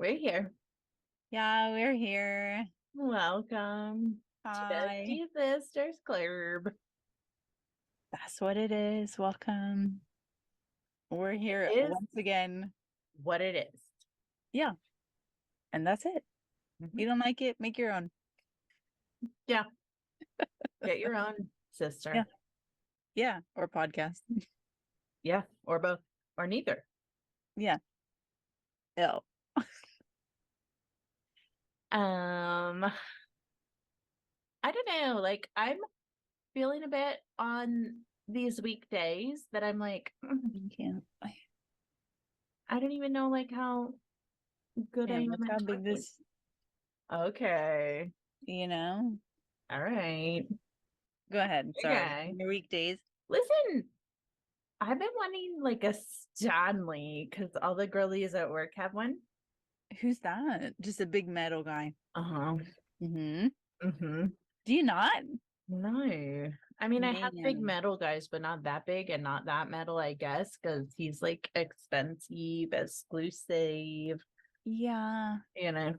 We're here. Yeah, we're here. Welcome to Hi. Bestie Sisters Club. That's what it is. Welcome. We're here It is once again. what it is. Yeah. And that's it. Mhm. You don't like it? Make your own. Yeah. Get your own sister. Yeah. Yeah. Or podcast. Yeah. Or both. Or neither. Yeah. Ew. I don't know. Like, I'm feeling a bit on these weekdays that I'm like, You can't. I don't even know like how good I And am look at how big talking. this, Okay. you know. All right. Go ahead. Sorry. Okay. Your weekdays. Listen, I've been wanting like a Stanley because all the girlies at work have one. Who's that? Just a big metal guy. Uh-huh. Mm-hmm. Mm-hmm. Do you not? No. I mean, I have big Man. metal guys, but not that big and not that metal, I guess, because he's like expensive, exclusive, Yeah. you know.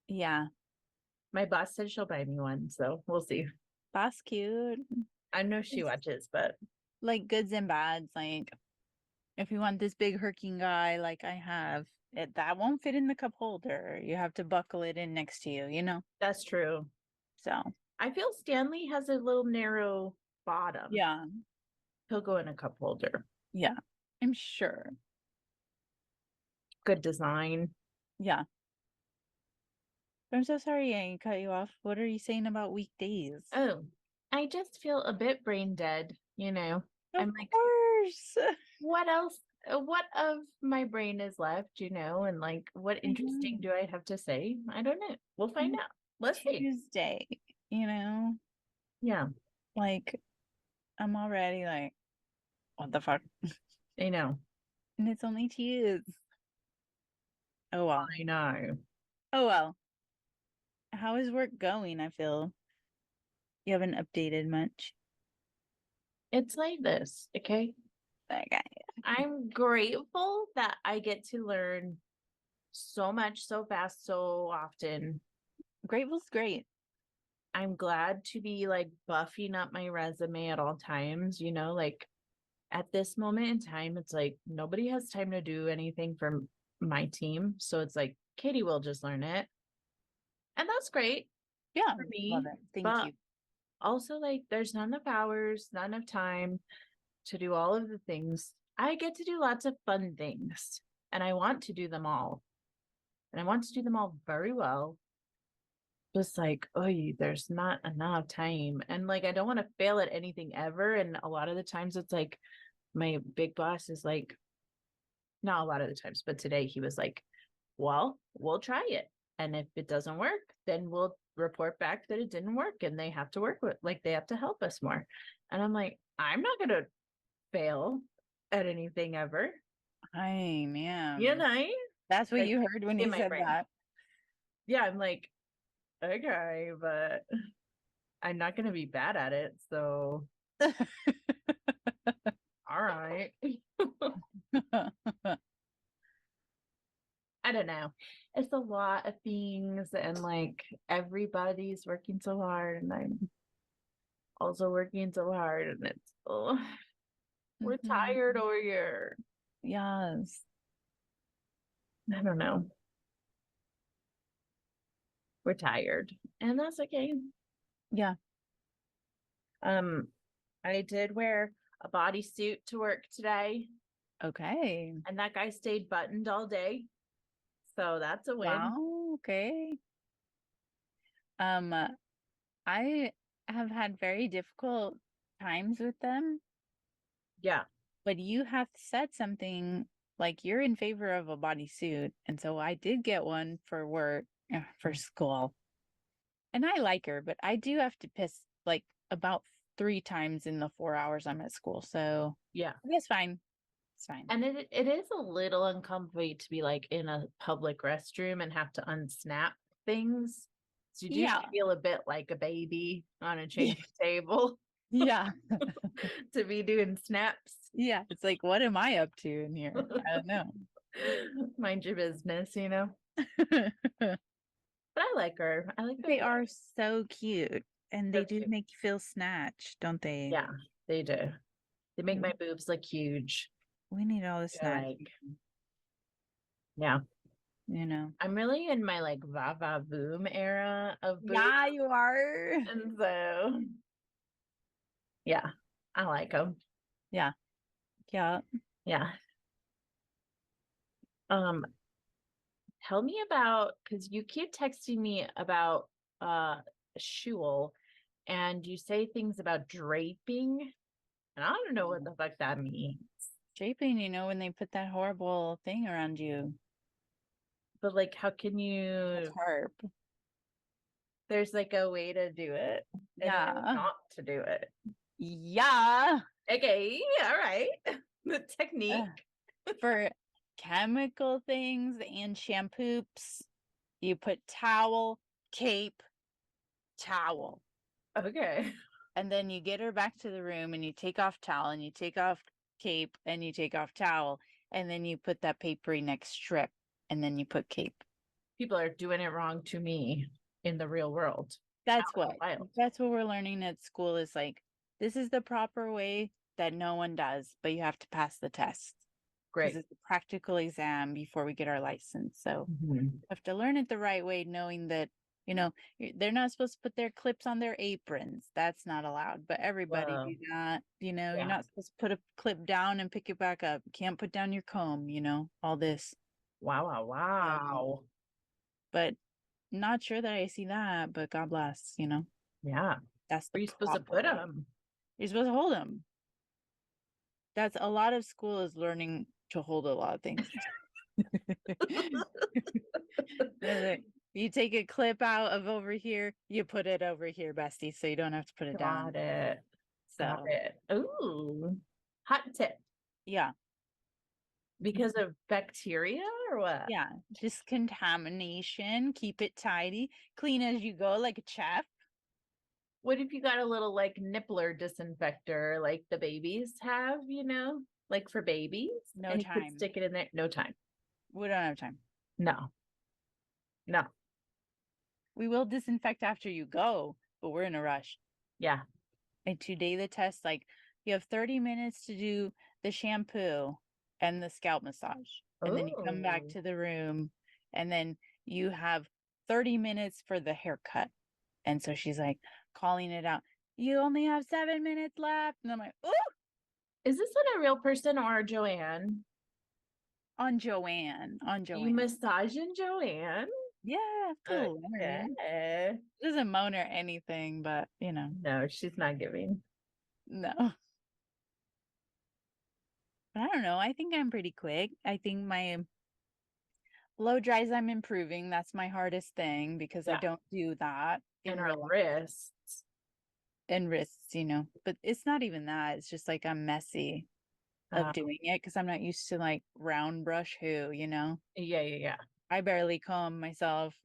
Yeah. My boss said she'll buy me one, so we'll see. That's cute. I know she It's watches, but like goods and bads. Like, if you want this big herking guy like I have, that won't fit in the cup holder. You have to buckle it in next to you, you know? that's true. So, I feel Stanley has a little narrow bottom. yeah. He'll go in a cup holder. Yeah. I'm sure. Good design. Yeah. I'm so sorry I cut you off. What are you saying about weekdays? Oh, I just feel a bit brain dead, you know. Of I'm like, course. what else? What of my brain is left, you know? And like, what I interesting know. do I have to say? I don't know. We'll find out. Let's see. Tuesday, you know? Yeah, Like, I'm already like, what the fuck? I know. And it's only Tuesday. Oh, well. I know. Oh, well. How is work going? I feel you haven't updated much. It's like this, okay? Okay. I'm grateful that I get to learn so much, so fast, so often. Grateful's great. I'm glad to be like buffing up my resume at all times, you know, like at this moment in time, it's like nobody has time to do anything for my team. So it's like Katie will just learn it. And that's great Yeah, for love me. it. Thank But you. also, like, there's not enough hours, not enough time to do all of the things. I get to do lots of fun things and I want to do them all. And I want to do them all very well. Just like, oh, there's not enough time. And like, I don't want to fail at anything ever. And a lot of the times it's like, my big boss is like, not a lot of the times, but today he was like, well, we'll try it. And if it doesn't work, then we'll report back that it didn't work and they have to work with, like, they have to help us more. And I'm like, I'm not going to fail at anything ever. Hi, ma'am. You know, That's what that's you heard when in you my said brain. that. Yeah, I'm like, okay, but I'm not going to be bad at it. So, all right. I don't know. It's a lot of things, and like everybody's working so hard, and I'm also working so hard, and it's we're tired Mhm. over here. Yes. I don't know. We're tired, and that's okay. Yeah. Um, I did wear a bodysuit to work today, Okay. and that guy stayed buttoned all day, so that's a win. Wow. Okay. Um, I have had very difficult times with them, Yeah, but you have said something like you're in favor of a bodysuit, and so I did get one for work, for school. And I like her, but I do have to piss like about 3 times in the 4 hours I'm at school. So yeah. it's fine. It's fine. And it is a little uncomfy to be like in a public restroom and have to unsnap things. So you do Yeah. feel a bit like a baby on a Yeah. changing table Yeah. to be doing snaps. Yeah. It's like, what am I up to in here? I don't know. Mind your business, you know? But I like her. I like They her. are so cute, and So they do cute. make you feel snatched, don't they? Yeah, they do. They make Mm. my boobs look huge. We need all the They're snatch, like, yeah. you know. I'm really in my like va va boom era of boobs. Yeah, you are. And so, yeah, I like them. Yeah. Yeah. Yeah. Um, Tell me about, because you keep texting me about shul, and you say things about draping, and I don't know what the fuck that means. Draping, when they put that horrible thing around you. But like, how can The you? tarp. There's like a way to do it and a way Yeah. not to do it. Yeah. Okay, all right. The technique. For chemical things and shampoops, you put towel, cape, towel. Okay. And then you get her back to the room and you take off towel and you take off cape and you take off towel. And then you put that papery neck strip and then you put cape. People are doing it wrong to me in the real world. That's Out in the what wild. that's what we're learning at school is like, this is the proper way that no one does, but you have to pass the test. Because Great. it's a practical exam before we get our license. So Mhm. you have to learn it the right way, knowing that, they're not supposed to put their clips on their aprons. That's not allowed. But everybody Whoa. do that. You're Yeah. not supposed to put a clip down and pick it back up. You can't put down your comb, all this. Wow, wow, wow. But not sure that I see that, but God bless, Yeah. that's the Where are you supposed to proper put way. them? You're supposed to hold them. That's a lot of school is learning to hold a lot of things. You take a clip out of over here, you put it over here, bestie, so you don't have to put it down. Got it. Got So, it. Ooh. Hot tip. yeah, Because of bacteria or what? yeah, just contamination, keep it tidy, clean as you go, like a chef. What if you got a little like nippler disinfector like the babies have, like for babies? No And you could time. stick it in there. No time. We don't have time. No. No. We will disinfect after you go, but we're in a rush. Yeah. And today the test, like you have 30 minutes to do the shampoo and the scalp massage. And then you come back Ooh. to the room and then you have 30 minutes for the haircut. And so she's like calling it out. You only have 7 minutes left. And I'm like, oh, Is this on a real person or a Joanne? on Joanne. You massaging Joanne? Yeah, I have to learn. Okay. She doesn't moan or anything, but No, she's not giving. no. But I don't know. I think I'm pretty quick. I think my blow dries, I'm improving. That's my hardest thing because I Yeah. don't do that in And her real life. wrists. And wrists, but it's not even that. It's just like I'm messy of doing it because I'm not used to like round brush Yeah, yeah, yeah. I barely comb myself.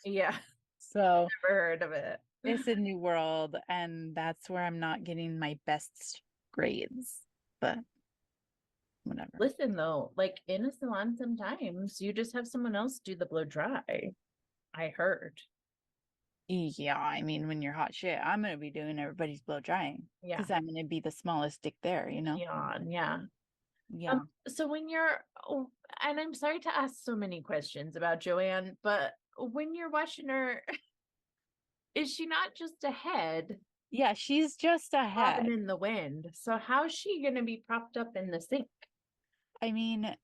Yeah. So Never heard of it. it's a new world and that's where I'm not getting my best grades. But whatever. Listen though, like in a salon sometimes you just have someone else do the blow dry. I heard. Yeah, I mean, when you're hot shit, I'm gonna be doing everybody's blow drying Yeah. because I'm gonna be the smallest dick there, Yeah. Yeah. So when you're and I'm sorry to ask so many questions about Joanne, but when you're watching her, is she not just a head Yeah, she's just a bobbing head. in the wind? So how's she gonna be propped up in the sink? I mean,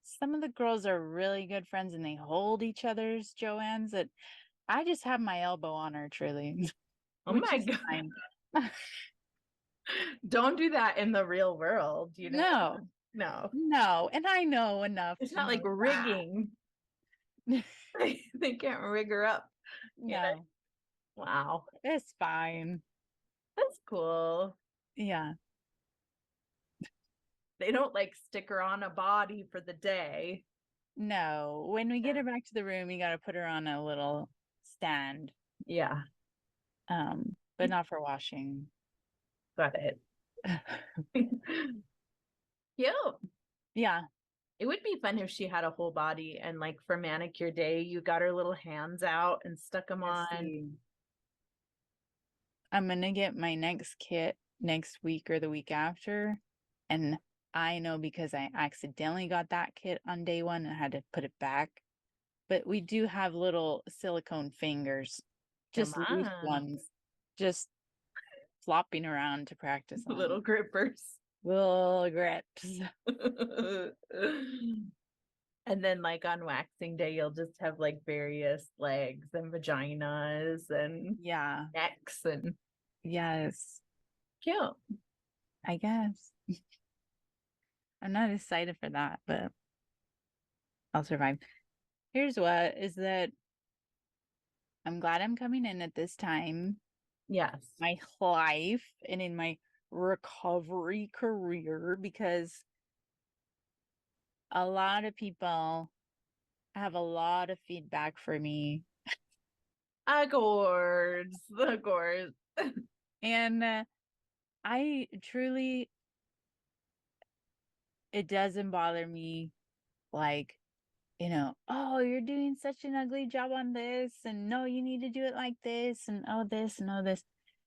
some of the girls are really good friends and they hold each other's Joanne's. That I just have my elbow on her, truly, Oh which my is God. fine. Don't do that in the real world, No, No. no, and I know enough It's to not like know rigging. that. They can't rig her up. No, Wow. it's fine. That's cool. Yeah, They don't like stick her on a body for the day. no. When we get her back to the room, you got to put her on a little stand. Yeah. But not for washing. Got it. Cute. Yeah. It would be fun if she had a whole body and like for manicure day, you got her little hands out and stuck them Let's on. see. I'm gonna get my next kit next week or the week after. And I know because I accidentally got that kit on day one and had to put it back. But we do have little silicone fingers, Come just loose on, ones, just flopping around to practice on. little grippers. Little grips. And then like on waxing day, you'll just have like various legs and vaginas and Yeah. necks and Yes. cute. I guess. I'm not excited for that, but I'll survive. Here's what is that I'm glad I'm coming in at this time, Yes. my life and in my recovery career, because a lot of people have a lot of feedback for me. Of course. Of course. And I truly, it doesn't bother me like, oh, you're doing such an ugly job on this, and no, you need to do it like this, and oh, this, and oh, this.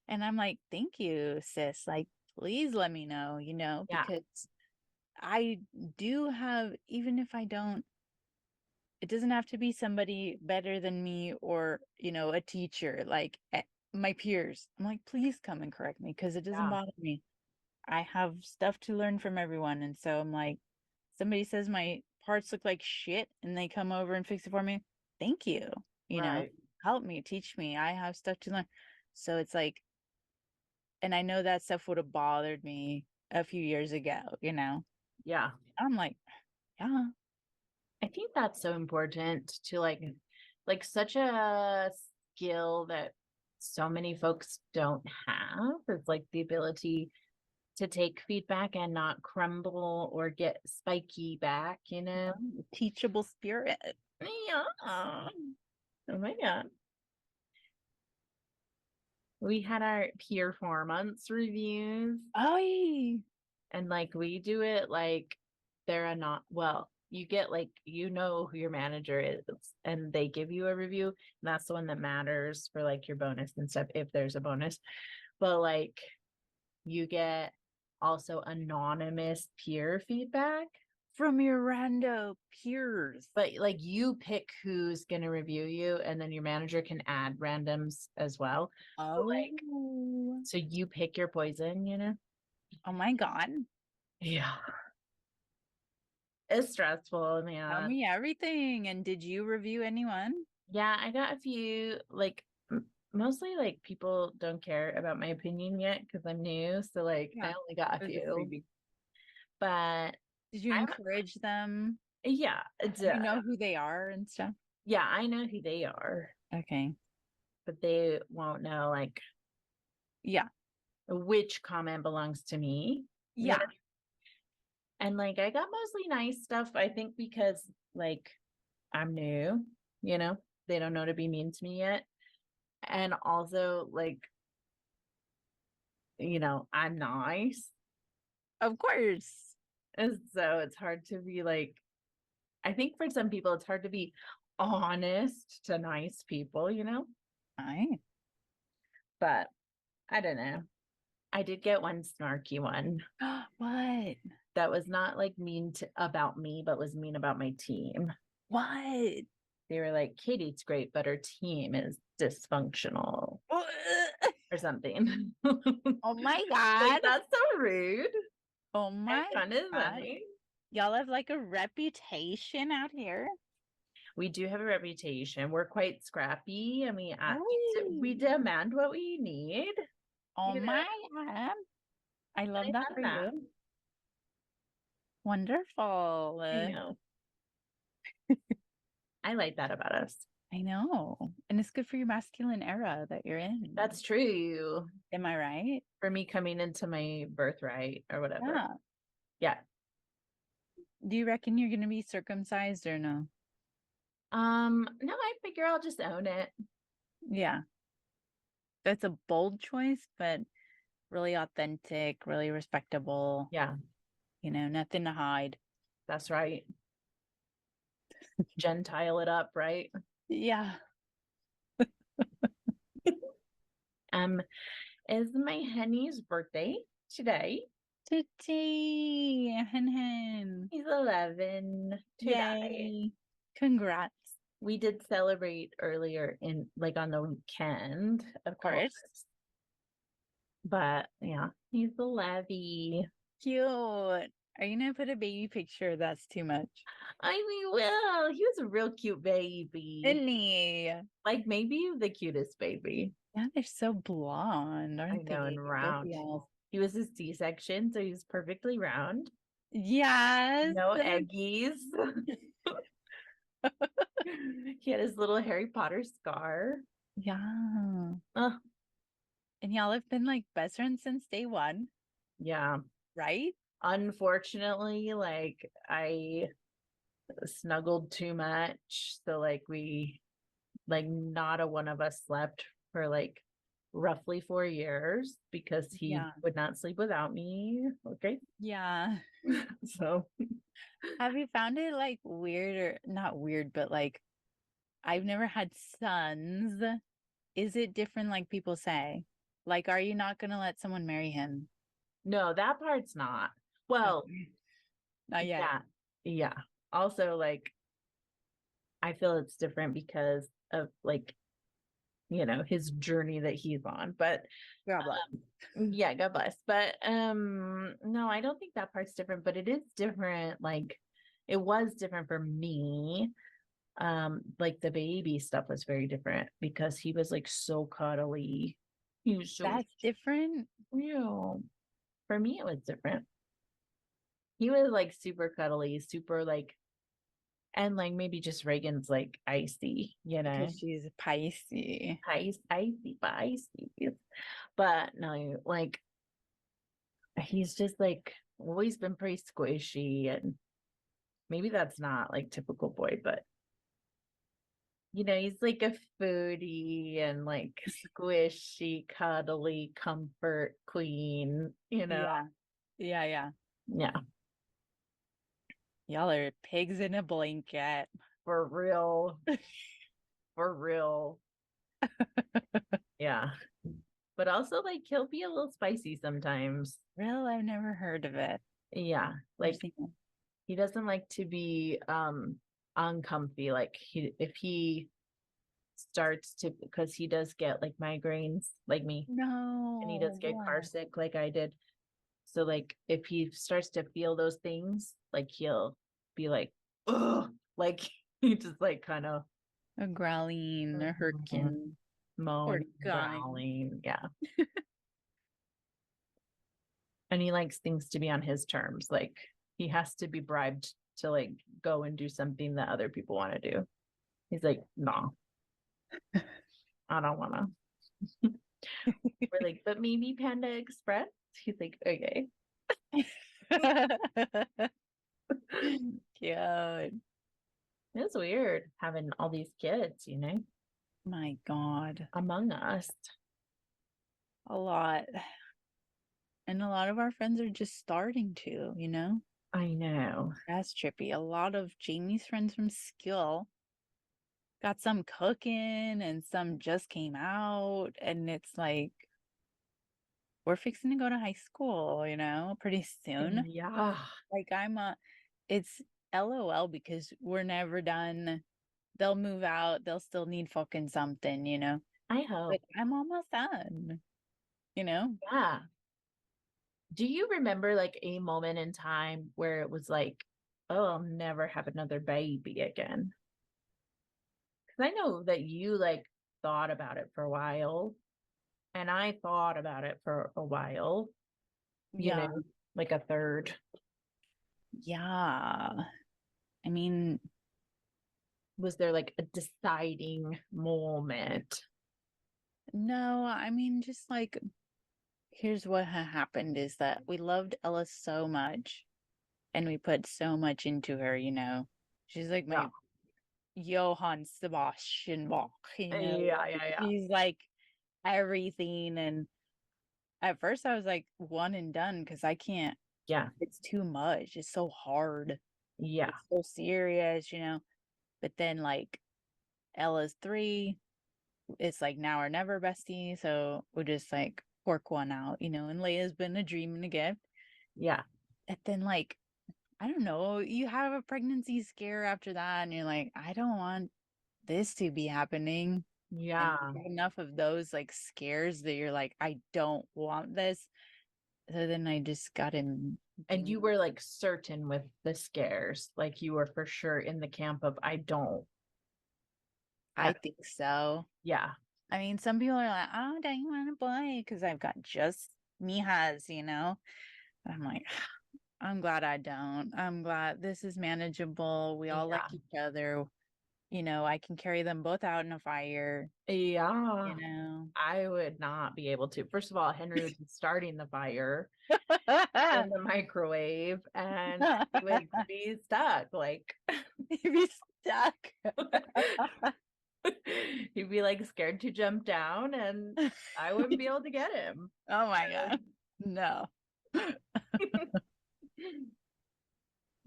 And I'm like, thank you, sis. Like, please let me know, Yeah. because I do have, even if I don't, it doesn't have to be somebody better than me or, a teacher, like my peers. I'm like, please come and correct me because it doesn't Yeah. bother me. I have stuff to learn from everyone. And so I'm like, somebody says my parts look like shit and they come over and fix it for me. Thank you. Right. Help me, teach me. I have stuff to learn. So it's like, and I know that stuff would have bothered me a few years ago, Yeah. I'm like, yeah, I think that's so important to like such a skill that so many folks don't have. It's like the ability to take feedback and not crumble or get spiky back, teachable spirit. Yeah. Oh my God. We had our peer 4 months reviews Oh, and like we do it like they're a not well, you get like who your manager is and they give you a review and that's the one that matters for like your bonus and stuff if there's a bonus. But like you get also anonymous peer feedback from your rando peers. but like you pick who's going to review you and then your manager can add randoms as well. Oh, So you pick your poison. Oh my God. Yeah. It's stressful, Tell man. me everything. And did you review anyone? Yeah, I got a few, like, mostly like people don't care about my opinion yet because I'm new. So, like, I Yeah, only got a it was a few. freebie. But Did you I'm, encourage them? yeah, You know who they are and stuff? yeah, I know who they are, Okay. but they won't know, like, Yeah. which comment belongs to me. Yeah. And, like, I got mostly nice stuff, I think, because, like, I'm new, they don't know to be mean to me yet. And also, like, I'm nice. Of course. And so it's hard to be like, I think for some people, it's hard to be honest to nice people. Aye. But I don't know. I did get one snarky one What? that was not like mean about me, but was mean about my team. What? They were like, Katie's great, but her team is dysfunctional or something. Oh my Like, God. that's so rude. Oh my Kind of God. funny. Y'all have like a reputation out here. We do have a reputation. We're quite scrappy and we Oh. demand what we need. Oh You know, my God. I love I that love for that. you. Wonderful. I know. I like that about us. I know. And it's good for your masculine era that you're in. That's true. Am I right? For me coming into my birthright or whatever. Yeah. Yeah. Do you reckon you're going to be circumcised or no? No, I figure I'll just own it. Yeah. That's a bold choice, but really authentic, really respectable. Yeah, Nothing to hide. that's right. Gentile it up, right? Yeah. Is my honey's birthday today. Today, hen hen. He's 11 today. Yay. Congrats. We did celebrate earlier in like on the weekend, of course. But yeah, he's a levy. Cute. Are you gonna put a baby picture? That's too much. I mean, well, he was a real cute baby. Isn't he? Like maybe the cutest baby. Yeah, they're so blonde, I aren't know, they? and round. He was a C-section, so he's perfectly round. Yes. No eggies. He had his little Harry Potter scar. Yeah. Oh, And y'all have been like best friends since day one, yeah. right? Unfortunately, like I snuggled too much. So like not a one of us slept for like roughly 4 years because he Yeah. would not sleep without me. Okay. Yeah. So Have you found it like weird or not weird, but like I've never had sons. Is it different like people say? Like, are you not gonna let someone marry him? no, that part's not. Well, Not yet. yeah. Yeah. Also, like I feel it's different because of like, his journey that he's on. But God bless. yeah, God bless. But no, I don't think that part's different, but it is different. Like it was different for me. Like the baby stuff was very different because he was like so cuddly. He was so That's different. real. For me, it was different. He was like super cuddly, super like, and like maybe just Reagan's like icy, Because she's a Pisces. icy, icy. But no, like he's just like always been pretty squishy, and maybe that's not like typical boy, but he's like a foodie and like squishy, cuddly, comfort queen, Yeah. Yeah, yeah. Yeah, Y'all are pigs in a blanket. for real. For real. Yeah. But also like he'll be a little spicy sometimes. Real, I've never heard of it. Yeah. Like he doesn't like to be uncomfy. Like if he starts to, because he does get like migraines like me. No. And he does get car sick like I did. So like if he starts to feel those things, like he'll be like, oh, like he just like kind of a growling, a hurricane, moan, growling. Yeah. And he likes things to be on his terms. Like he has to be bribed to like go and do something that other people want to do. He's like, no, I don't want to. We're like, but maybe Panda Express. He's like, okay. Cute. It's weird having all these kids, My God. among us. A lot. And a lot of our friends are just starting to, I know. That's trippy. A lot of Jamie's friends from Skill got some cooking and some just came out. And it's like, we're fixing to go to high school, pretty soon. Yeah. Like it's LOL because we're never done. They'll move out. They'll still need fucking something, I hope. But I'm almost done, Yeah. Do you remember like a moment in time where it was like, oh, I'll never have another baby again? Because I know that you like thought about it for a while, and I thought about it for a while, Yeah. like a third. Yeah. I mean, Was there like a deciding moment? no, I mean, just like, here's what happened is that we loved Ella so much and we put so much into her, She's like my Johann Sebastian Bach, Yeah. She's like everything. And at first I was like one and done because I can't. Yeah. It's too much. It's so hard. Yeah. It's so serious, But then like Ella's 3, it's like now or never bestie. So we'll just like work one out, and Leia's been a dream and a gift. Yeah. And then like, I don't know, you have a pregnancy scare after that and you're like, I don't want this to be happening. Yeah. And you get enough of those like scares that you're like, I don't want this. So then I just got him. And you were like certain with the scares, like you were for sure in the camp of I don't. I think so. Yeah. I mean, some people are like, oh, don't you want a boy? Because I've got just mijas, I'm like, I'm glad I don't. I'm glad this is manageable. We all like each other. I can carry them both out in a fire. Yeah. I would not be able to. First of all, Henry would be starting the fire in the microwave and he would be stuck. Like he'd be stuck. He'd be like scared to jump down and I wouldn't be able to get him. Oh my God. No.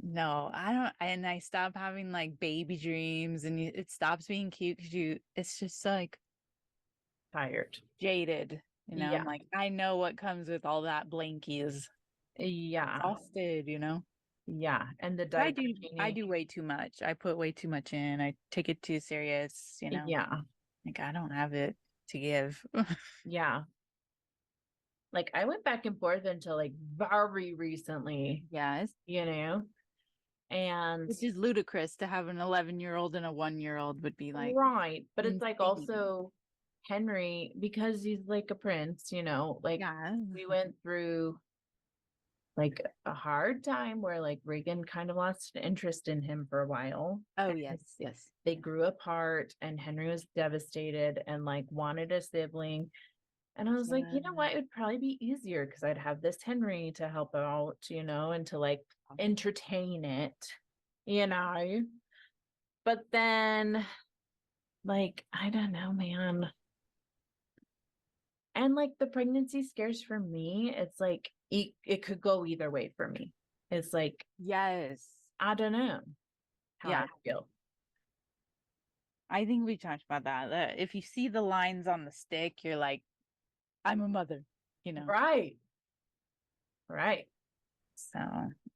No, I don't. And I stop having like baby dreams and it stops being cute because it's just like tired, jaded. I'm like, I know what comes with all that blankies. Yeah. Exhausted, Yeah. And the diaper I do way too much. I put way too much in. I take it too serious, Yeah. Like I don't have it to give. Yeah. Like I went back and forth until like very recently. Yes. And which is ludicrous to have an 11-year-old and a 1-year-old would be like. Right. But it's like also Henry, because he's like a prince, like we went through like a hard time where like Reagan kind of lost interest in him for a while. Oh, yes. They grew apart and Henry was devastated and like wanted a sibling. And I was like, you know what? It would probably be easier because I'd have this Henry to help out, and to like entertain it, But then, like, I don't know, man. And like the pregnancy scares for me, it's like it could go either way for me. It's like, yes, I don't know how I feel. I think we talked about that. If you see the lines on the stick, you're like, I'm a mother, Right. So,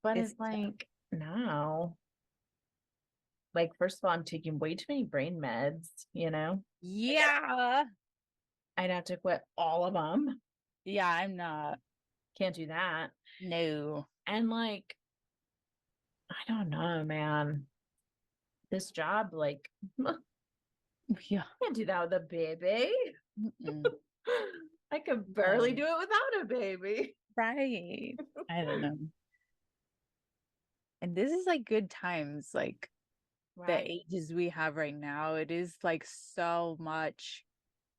but it's like, no. Like, first of all, I'm taking way too many brain meds, Yeah. I'd have to quit all of them. Yeah, I'm not. Can't do that. No. And like, I don't know, man. This job, like, yeah, can't do that with a baby. I could barely do it without a baby. Right. I don't know. And this is like good times, like the ages we have right now. It is like so much,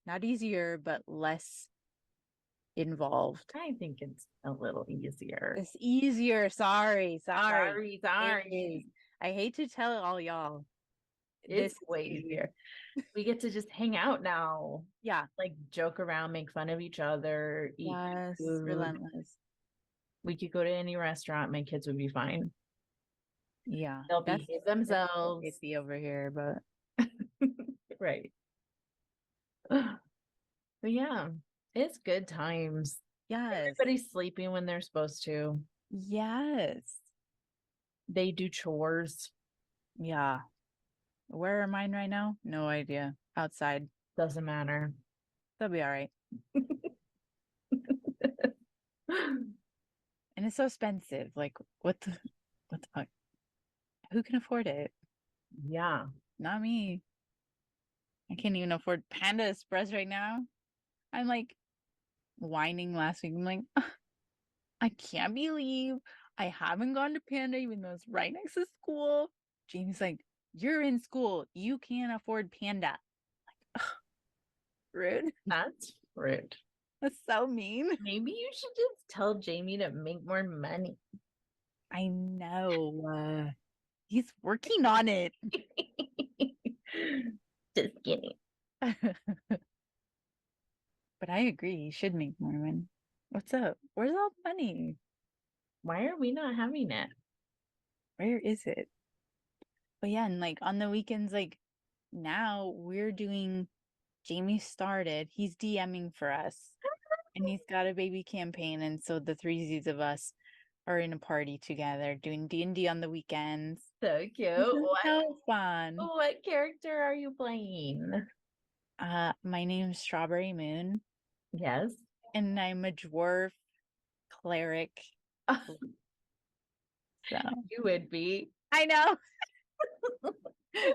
not easier, but less involved. I think it's a little easier. It's easier. Sorry. I hate to tell all y'all. It's way easier. We get to just hang out now. Yeah. Like joke around, make fun of each other, eat food. Relentless. We could go to any restaurant. My kids would be fine. Yeah. They'll behave themselves. It's over here, but right. But yeah, it's good times. Yes. Everybody's sleeping when they're supposed to. Yes. They do chores. Yeah. Where are mine right now? No idea. Outside. Doesn't matter. They'll be all right. And it's so expensive. Like, what the fuck? Who can afford it? Yeah. Not me. I can't even afford Panda Express right now. I'm like whining last week. I'm like, I can't believe I haven't gone to Panda even though it's right next to school. Jamie's like, you're in school. You can't afford Panda. Like, rude. That's rude. That's so mean. Maybe you should just tell Jamie to make more money. I know. He's working on it. Just kidding. But I agree. You should make more money. What's up? Where's all the money? Why are we not having it? Where is it? But yeah, and like on the weekends, like now we're doing, Jamie started, he's DMing for us and he's got a baby campaign. And so the threesies of us are in a party together doing D&D on the weekends. So cute. This is so fun. What character are you playing? My name's Strawberry Moon Yes. and I'm a dwarf cleric. So You would be. I know.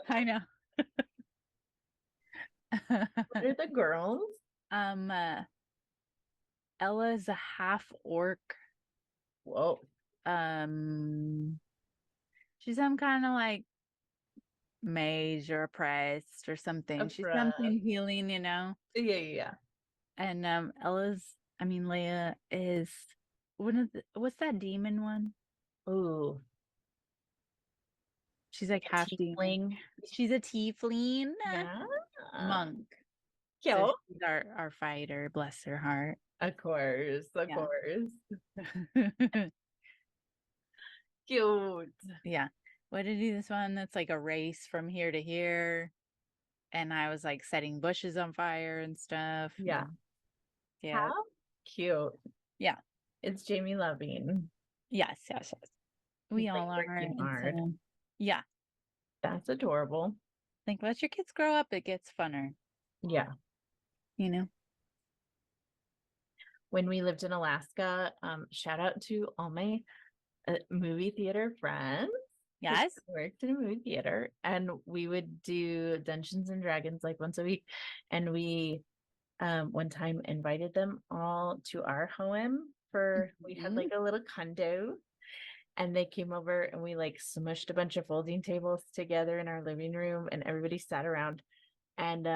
I know. What are the girls? um Ella's a half orc. Whoa. She's some kind of like mage or a priest or something. She's something healing, you know. Yeah. And Leia is one of what's that demon one? Ooh. She's like half demon. Tiefling. She's a tiefling Yeah. monk. Cute. So she's our fighter, bless her heart. Of course. Of Yeah. course. Cute. Yeah. What did do this one that's like a race from here to here? And I was like setting bushes on fire and stuff. Yeah. Yeah. How cute. Yeah. It's Jamie Loving. Yes. We He's, all like, are. working hard. So, yeah. That's adorable. Like, let your kids grow up. It gets funner. Yeah. You know? When we lived in Alaska, shout out to all my movie theater friends. Yes. I worked in a movie theater and we would do Dungeons and Dragons like once a week. And we one time invited them all to our home we had like a little condo and they came over and we like smushed a bunch of folding tables together in our living room and everybody sat around and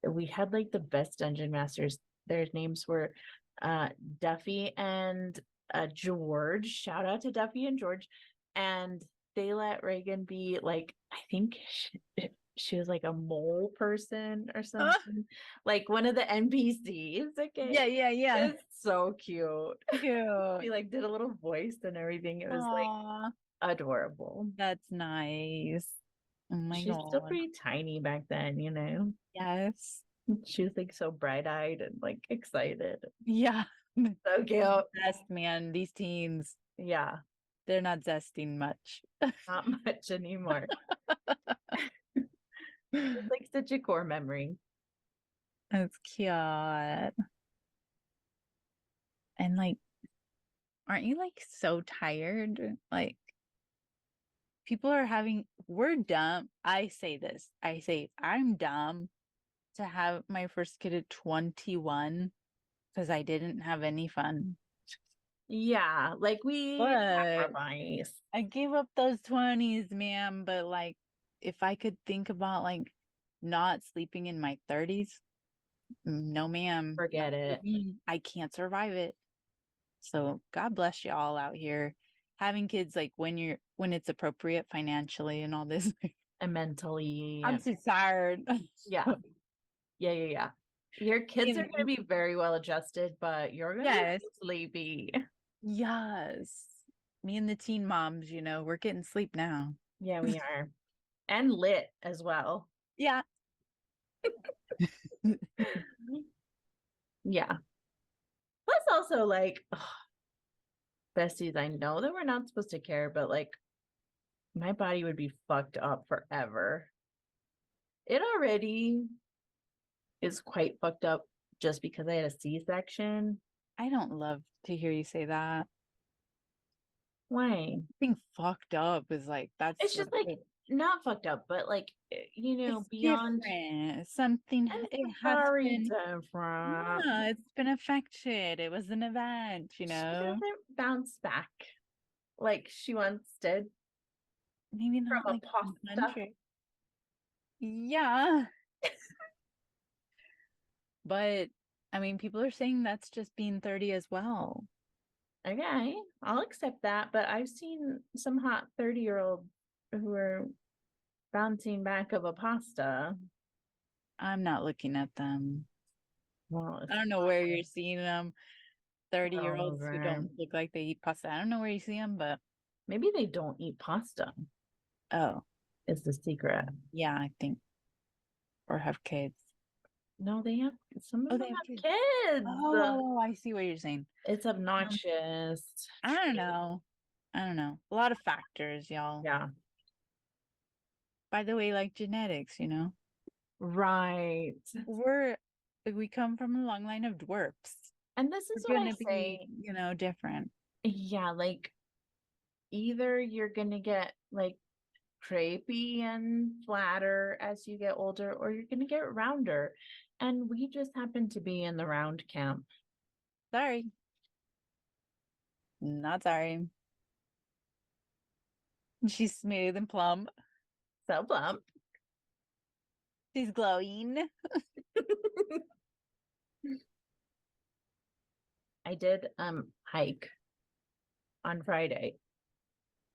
we had like the best dungeon masters. Their names were Duffy and George. Shout out to Duffy and George. And they let Reagan be like, I think she was like a mole person or something, like one of the NPCs. Okay. Yeah. It's so cute. Cute. We like did a little voice and everything. It was Aww. like adorable. That's nice. Oh my She's God. still pretty tiny back then, you know? Yes. She was like so bright-eyed and like excited. Yeah. So cute. Zest, man. These teens, Yeah, they're not zesting much. not much anymore. It's like such a core memory. That's cute. And like, aren't you like so tired? Like, we're dumb. I say this. I say I'm dumb to have my first kid at 21 because I didn't have any fun. Yeah, like we But sacrifice. I gave up those 20s, ma'am. But like, if I could think about like not sleeping in my 30s, no, ma'am. Forget it. I can't survive it. So God bless you all out here having kids like when it's appropriate financially and all this. And mentally. I'm too tired. Yeah. Your kids are going to be very well adjusted, but you're going to be sleepy. Yes. Me and the teen moms, we're getting sleep now. Yeah, we are. And lit as well. Yeah. Yeah. Plus also like, besties, I know that we're not supposed to care, but like my body would be fucked up forever. It already is quite fucked up just because I had a C-section. I don't love to hear you say that. Why? Being fucked up is like, It's just like not fucked up, but like, it's beyond different. Something it's has very been different. Yeah, it's been affected. It was an event, She doesn't bounce back like she once did. Maybe not from like a pasta. 100. Yeah. But I mean, people are saying that's just being 30 as well. Okay, I'll accept that. But I've seen some hot 30-year-olds who are bouncing back of a pasta. I'm not looking at them. Well, I don't know where you're seeing them. 30-year-olds who over. don't look like they eat pasta. I don't know where you see them, but Maybe they don't eat pasta. Oh, is the secret. yeah, I think. Or have kids. No, they have some of Oh, them they have have kids. kids. Oh, I see what you're saying. It's obnoxious. I don't know. I don't know. A lot of factors, y'all. Yeah. By the way, like genetics, you know, Right. we come from a long line of dwarfs. And this is We're what I gonna be, say. different. Yeah, like either you're gonna get like crepey and flatter as you get older, or you're gonna get rounder. And we just happen to be in the round camp. Sorry. Not sorry. She's smooth and plump. So plump. She's glowing. I did hike on Friday.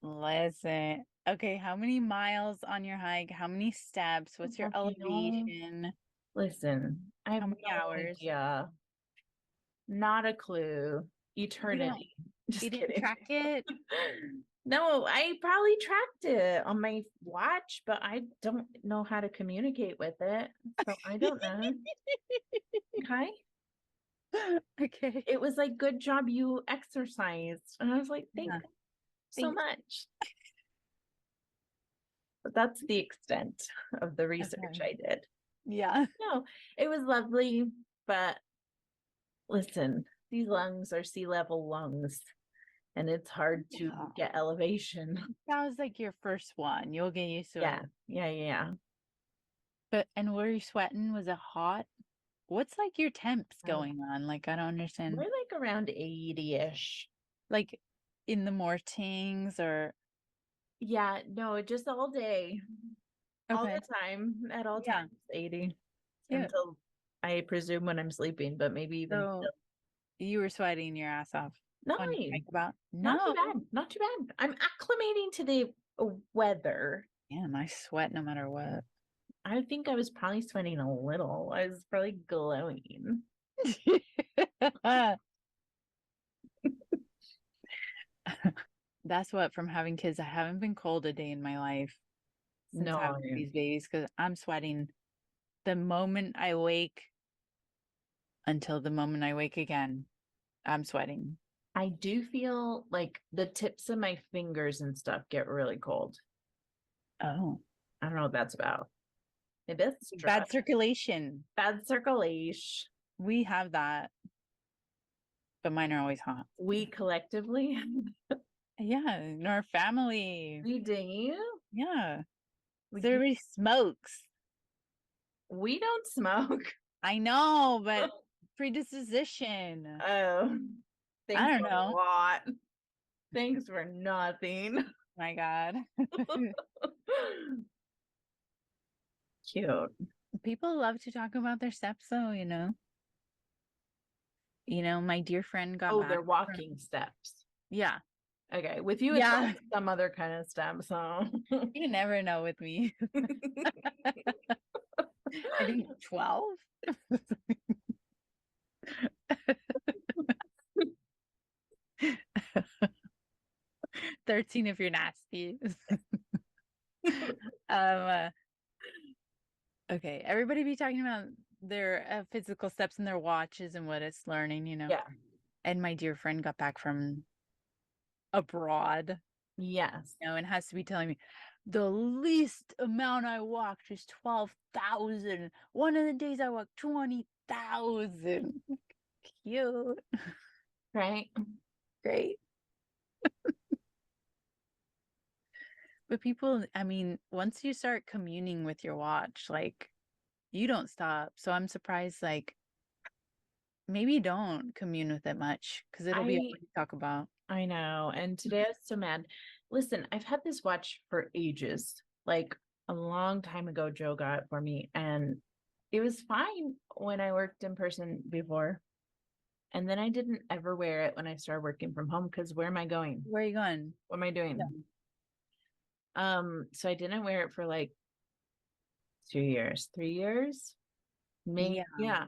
Listen. Okay, how many miles on your hike? How many steps? What's your Well, elevation? listen, I have How many no hours? idea. Not a clue. Eternity. You Just didn't kidding. track it? No, I probably tracked it on my watch, but I don't know how to communicate with it. So I don't know. Okay. Okay. It was like, good job you exercised. And I was like, thank Yeah. you so Thanks. much. But that's the extent of the research Okay. I did. Yeah. No, it was lovely, but listen, these lungs are sea level lungs, and it's hard to Yeah. get elevation. That was like your first one. You'll get used to Yeah, it. yeah. And were you sweating? Was it hot? What's like your temps Oh, going on? Like, I don't understand. we're like around 80-ish. Like in the mornings or Yeah, no, just all day, all okay. the time, at all Yeah. times, 80 Cute. until I presume when I'm sleeping, but maybe even So you were sweating your ass off still. on your hike about? Not too No. bad, not too bad. I'm acclimating to the weather. Damn, I sweat no matter what. I think I was probably sweating a little. I was probably glowing. That's what from having kids. I haven't been cold a day in my life since No, having these babies because I'm sweating the moment I wake until the moment I wake again. I'm sweating. I do feel like the tips of my fingers and stuff get really cold. Oh, I don't know what that's about. Maybe it's bad stress. circulation. Bad circulation. We have that, but mine are always hot. We collectively, Yeah, in our family. we do. Yeah. We, So everybody smokes. we don't smoke. I know, but predisposition. Oh, I thanks don't a know. lot. Thanks for nothing. My God. Cute. People love to talk about their steps though, you know. My dear friend got Oh, back they're from, walking steps. yeah. Okay, with you, it's Yeah. like some other kind of step. So You never know with me. I think 12. 13 if you're nasty. um okay, everybody be talking about their physical steps and their watches and what it's learning, yeah, and my dear friend got back from abroad, yes. and has to be telling me the least amount I walked is 12,000. One of the days I walked 20,000. Cute. Right. Great. But people, I mean, once you start communing with your watch, like you don't stop. So I'm surprised, like maybe don't commune with it much because it'll be I what you talk about. I know. And today I was so mad. Listen, I've had this watch for ages. Like a long time ago, Joe got it for me, and it was fine when I worked in person before. And then I didn't ever wear it when I started working from home because where am I going? Where are you going? What am I doing? So I didn't wear it for like 2 years, 3 years, maybe. Yeah.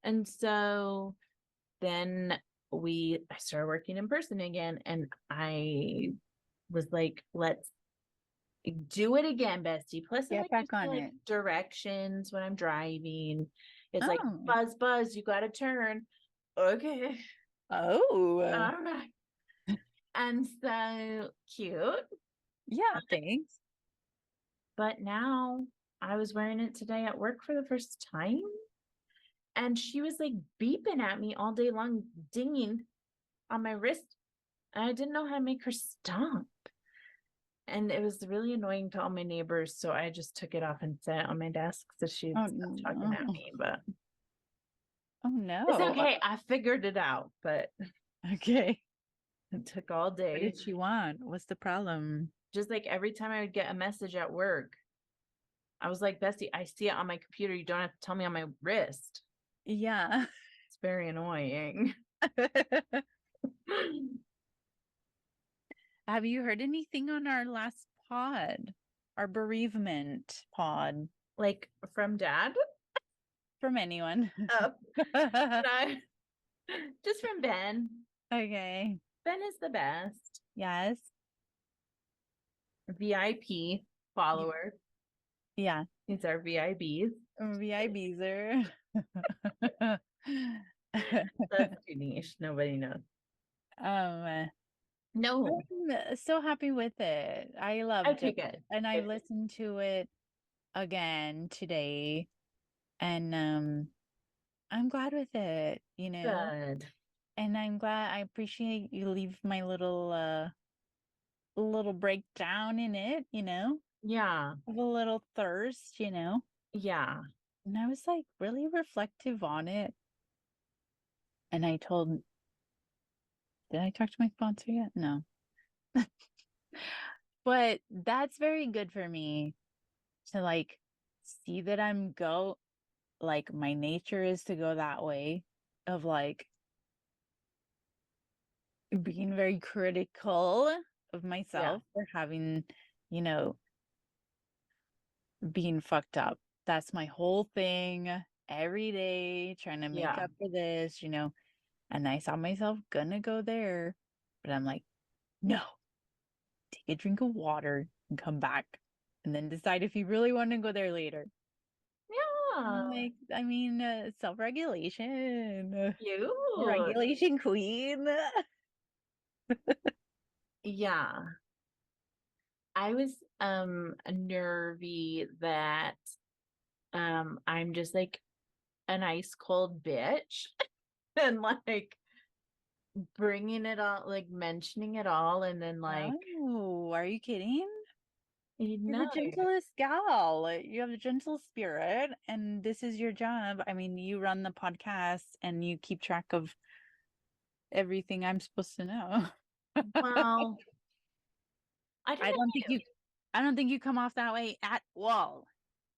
And so then I started working in person again, and I was like, let's Do it again, Bestie. Plus, I Get like back just on like it. directions when I'm driving. It's like Oh. buzz, buzz. You got to turn. Okay. Oh. All right. And so cute. Yeah, thanks. But now I was wearing it today at work for the first time. And she was like beeping at me all day long, dinging on my wrist. And I didn't know how to make her stop. And it was really annoying to all my neighbors. So I just took it off and set it on my desk so she'd Oh stop talking at no. me. But Oh it's no. okay. I figured it out, but Okay. it took all What day. did she want? What's the problem? Just like every time I would get a message at work, I was like, Bestie, I see it on my computer. You don't have to tell me on my wrist. Yeah. It's very annoying. Have you heard anything on our last pod? Our bereavement pod Like from dad? from anyone? No, just from Ben. Okay. Ben is the best. Yes. VIP follower. Yeah. He's our VIBs. VIBzer. That's too niche. Nobody knows. um No. I'm so happy with it. I loved Okay, it. good. And I Good. listened to it again today. And I'm glad with it, you know. Good. And I appreciate you leave my little breakdown in it, you know, Yeah. of a little thirst, you know. Yeah. And I was like really reflective on it. And did I talk to my sponsor yet? No. But that's very good for me to like see that like my nature is to go that way of like being very critical of myself for having, you know, being fucked up. That's my whole thing every day, trying to make Yeah. up for this, you know. And I saw myself gonna go there, but I'm like, no, take a drink of water and come back and then decide if you really want to go there later. Yeah. Like, I mean, self-regulation, Cute. regulation queen. Yeah. I was nervy that I'm just like an ice cold bitch and like bringing it all, like mentioning it all, and then like, Oh, are you kidding? you You're know, the gentlest gal. You have a gentle spirit, and this is your job. I mean, you run the podcast and you keep track of everything I'm supposed to know. well, I I don't don't think you I don't think you come off that way at all.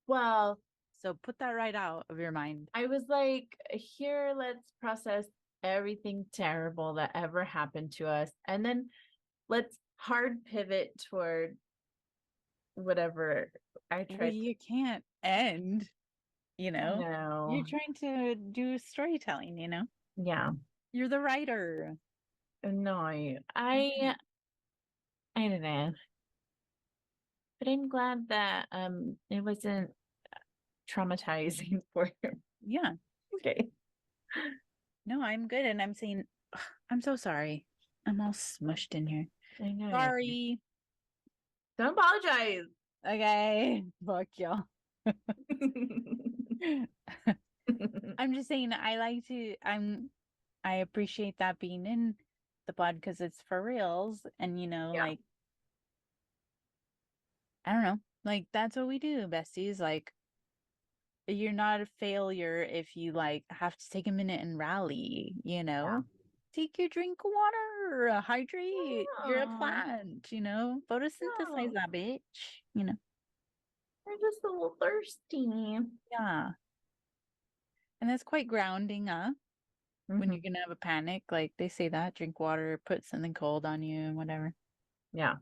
well, So put that right out of your mind. I was like, here, let's process everything terrible that ever happened to us, and then let's hard pivot toward whatever I Well, tried you can't end, you to know. You're know. trying to do storytelling, you know. Yeah. You're the writer. No, I don't know. But I'm glad that it wasn't traumatizing for him. Yeah. Okay. No, I'm good. And I'm saying, "Ugh, I'm so sorry. I'm all smushed in here. I know. Sorry. Don't apologize. Okay. Fuck y'all. I'm just saying I appreciate that being in the pod because it's for reals. And you know, Yeah. like I don't know, like that's what we do, besties. Like you're not a failure if you like have to take a minute and rally, you know? Take your drink of water, hydrate. You're a Yeah. plant, you know? Photosynthesize Yeah. that bitch, you know? I'm just a little thirsty. Yeah. And that's quite grounding, huh? When you're Mhm. gonna have a panic, like they say that, drink water, put something cold on you and whatever. Yeah.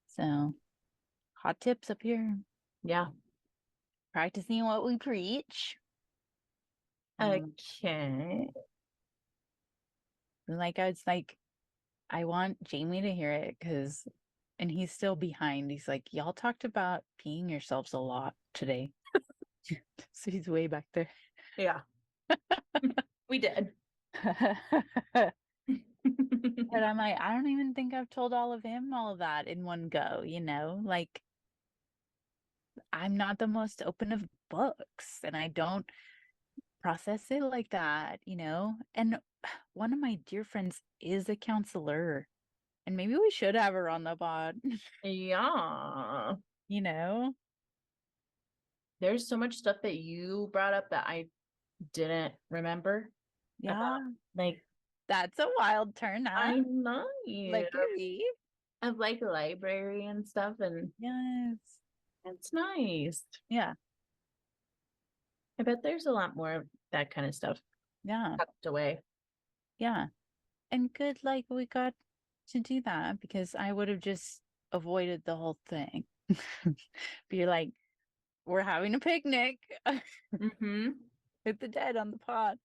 So, hot tips up here. Yeah. Practicing what we preach. Okay. Like I was like, I want Jamie to hear it because and he's still behind. He's like, y'all talked about peeing yourselves a lot today. So he's way back there. Yeah. We did. And I'm like, I don't even think I've told all of him all of that in one go, like I'm not the most open of books and I don't process it like that, And one of my dear friends is a counselor, and maybe we should have her on the pod, Yeah. you know? There's so much stuff that you brought up that I didn't remember Yeah. about. Like, That's a wild turn, huh? I know Like Gabby. of like library and stuff, and Yes. it's nice. Yeah. I bet there's a lot more of that kind of stuff Yeah. tucked away. Yeah. And good, like we got to do that because I would have just avoided the whole thing. Be like, we're having a picnic Mm-hmm. with the dead on the pod.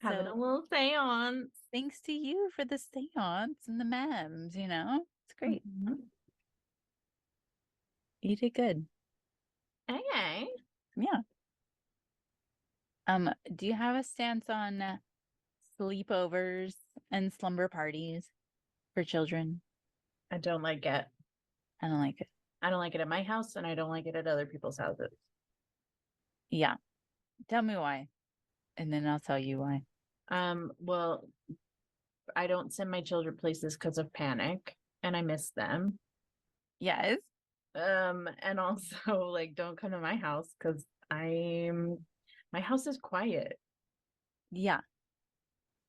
Having a So little seance. thanks to you for the seance and the memes, It's great. Mm-hmm. You did good. Okay. Yeah. Do you have a stance on sleepovers and slumber parties for children? I don't like it. I don't like it. I don't like it at my house, and I don't like it at other people's houses. Yeah. Tell me why, and then I'll tell you why. Well, I don't send my children places because of panic, and I miss them. Yes. And also like don't come to my house because my house is quiet. Yeah.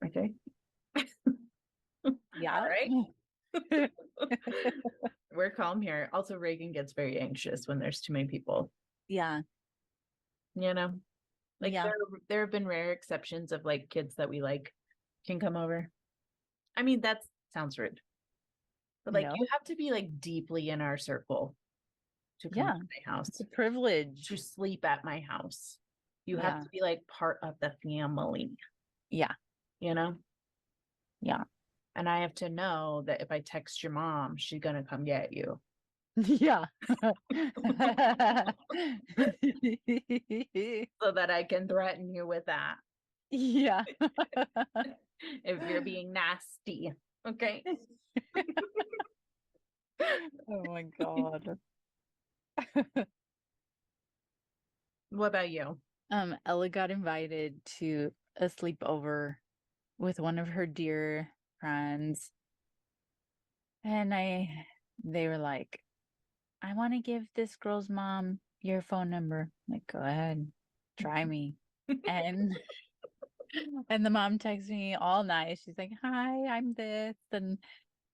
Okay. Yeah. All right. We're calm here. Also, Reagan gets very anxious when there's too many people. Yeah. Like Yeah. there have been rare exceptions of like kids that we like can come over. I mean, that sounds rude. But like No. you have to be like deeply in our circle to come Yeah. to my house, It's a privilege. to sleep at my house. You Yeah. have to be like part of the family, Yeah. you know? Yeah. And I have to know that if I text your mom, she's gonna come get you. Yeah. So that I can threaten you with that Yeah. if you're being nasty. Okay. Oh my God. What about you? Ella got invited to a sleepover with one of her dear friends. And they were like, I want to give this girl's mom your phone number. I'm like, go ahead, try me. And and the mom texts me all night. She's like, hi, I'm this. And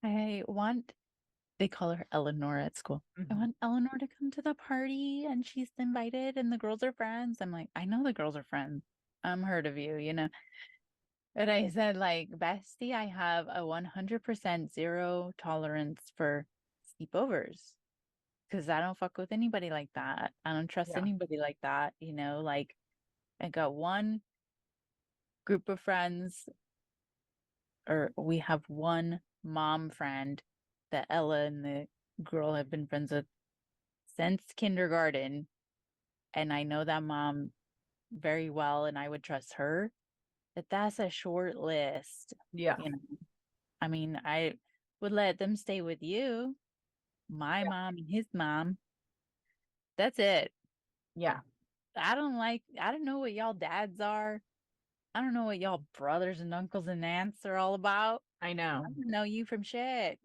they call her Eleanor at school. I want Eleanor to come to the party and she's invited and the girls are friends. I'm like, I know the girls are friends. I'm heard of you, And I said, like, Bestie, I have a 100% zero tolerance for sleepovers because I don't fuck with anybody like that. I don't trust Yeah. anybody like that. Like I got one group of friends, or we have one mom friend that Ella and the girl have been friends with since kindergarten. And I know that mom very well and I would trust her. But that's a short list. Yeah. I mean, I would let them stay with you, my mom and his mom. That's it. Yeah. I don't know what y'all dads are. I don't know what y'all brothers and uncles and aunts are all about. I know. I don't know you from shit.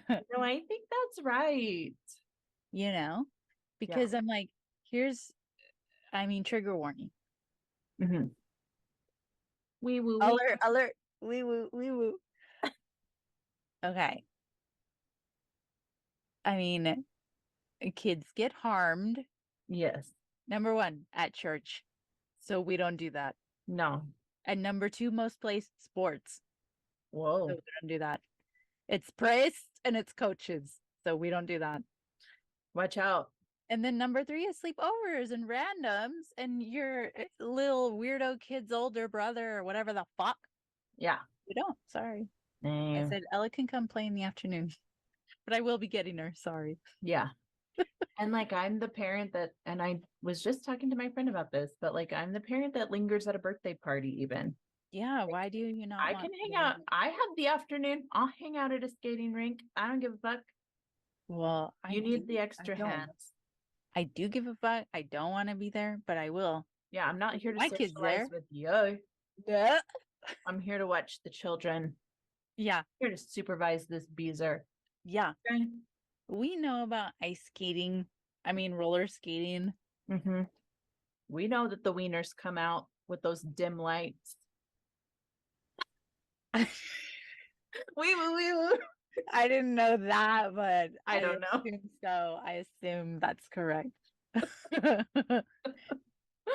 No, I think that's right. Because I'm like, trigger warning. Mm-hmm. Wee woo. Alert, alert. Wee woo, wee woo. Okay. I mean, kids get harmed. Yes. Number one, at church. So we don't do that. No. And number two, most plays sports. Whoa. So we don't do that. It's priests and it's coaches. So we don't do that. Watch out. And then number three is sleepovers and randoms and your little weirdo kid's older brother or whatever the fuck. Yeah. We don't. Sorry. Damn. I said Ella can come play in the afternoon. but I will be getting her. Sorry. Yeah. And like I'm the parent that, and I was just talking to my friend about this, but like I'm the parent that lingers at a birthday party even. Yeah, why do you not I want can hang to? out. I have the afternoon. I'll hang out at a skating rink. I don't give a fuck. Well, You need the extra hands. I do give a fuck. I don't want to be there, but I will. Yeah, I'm not here to My kid's socialize there. with you. Yeah. I'm here to watch the children. Yeah. Here to supervise this beezer. Yeah. Okay. We know about ice skating. I mean, roller skating. Mm-hmm. We know that the wieners come out with those dim lights. Wee woo wee woo. I didn't know that, but I don't know. assume so. I assume that's correct.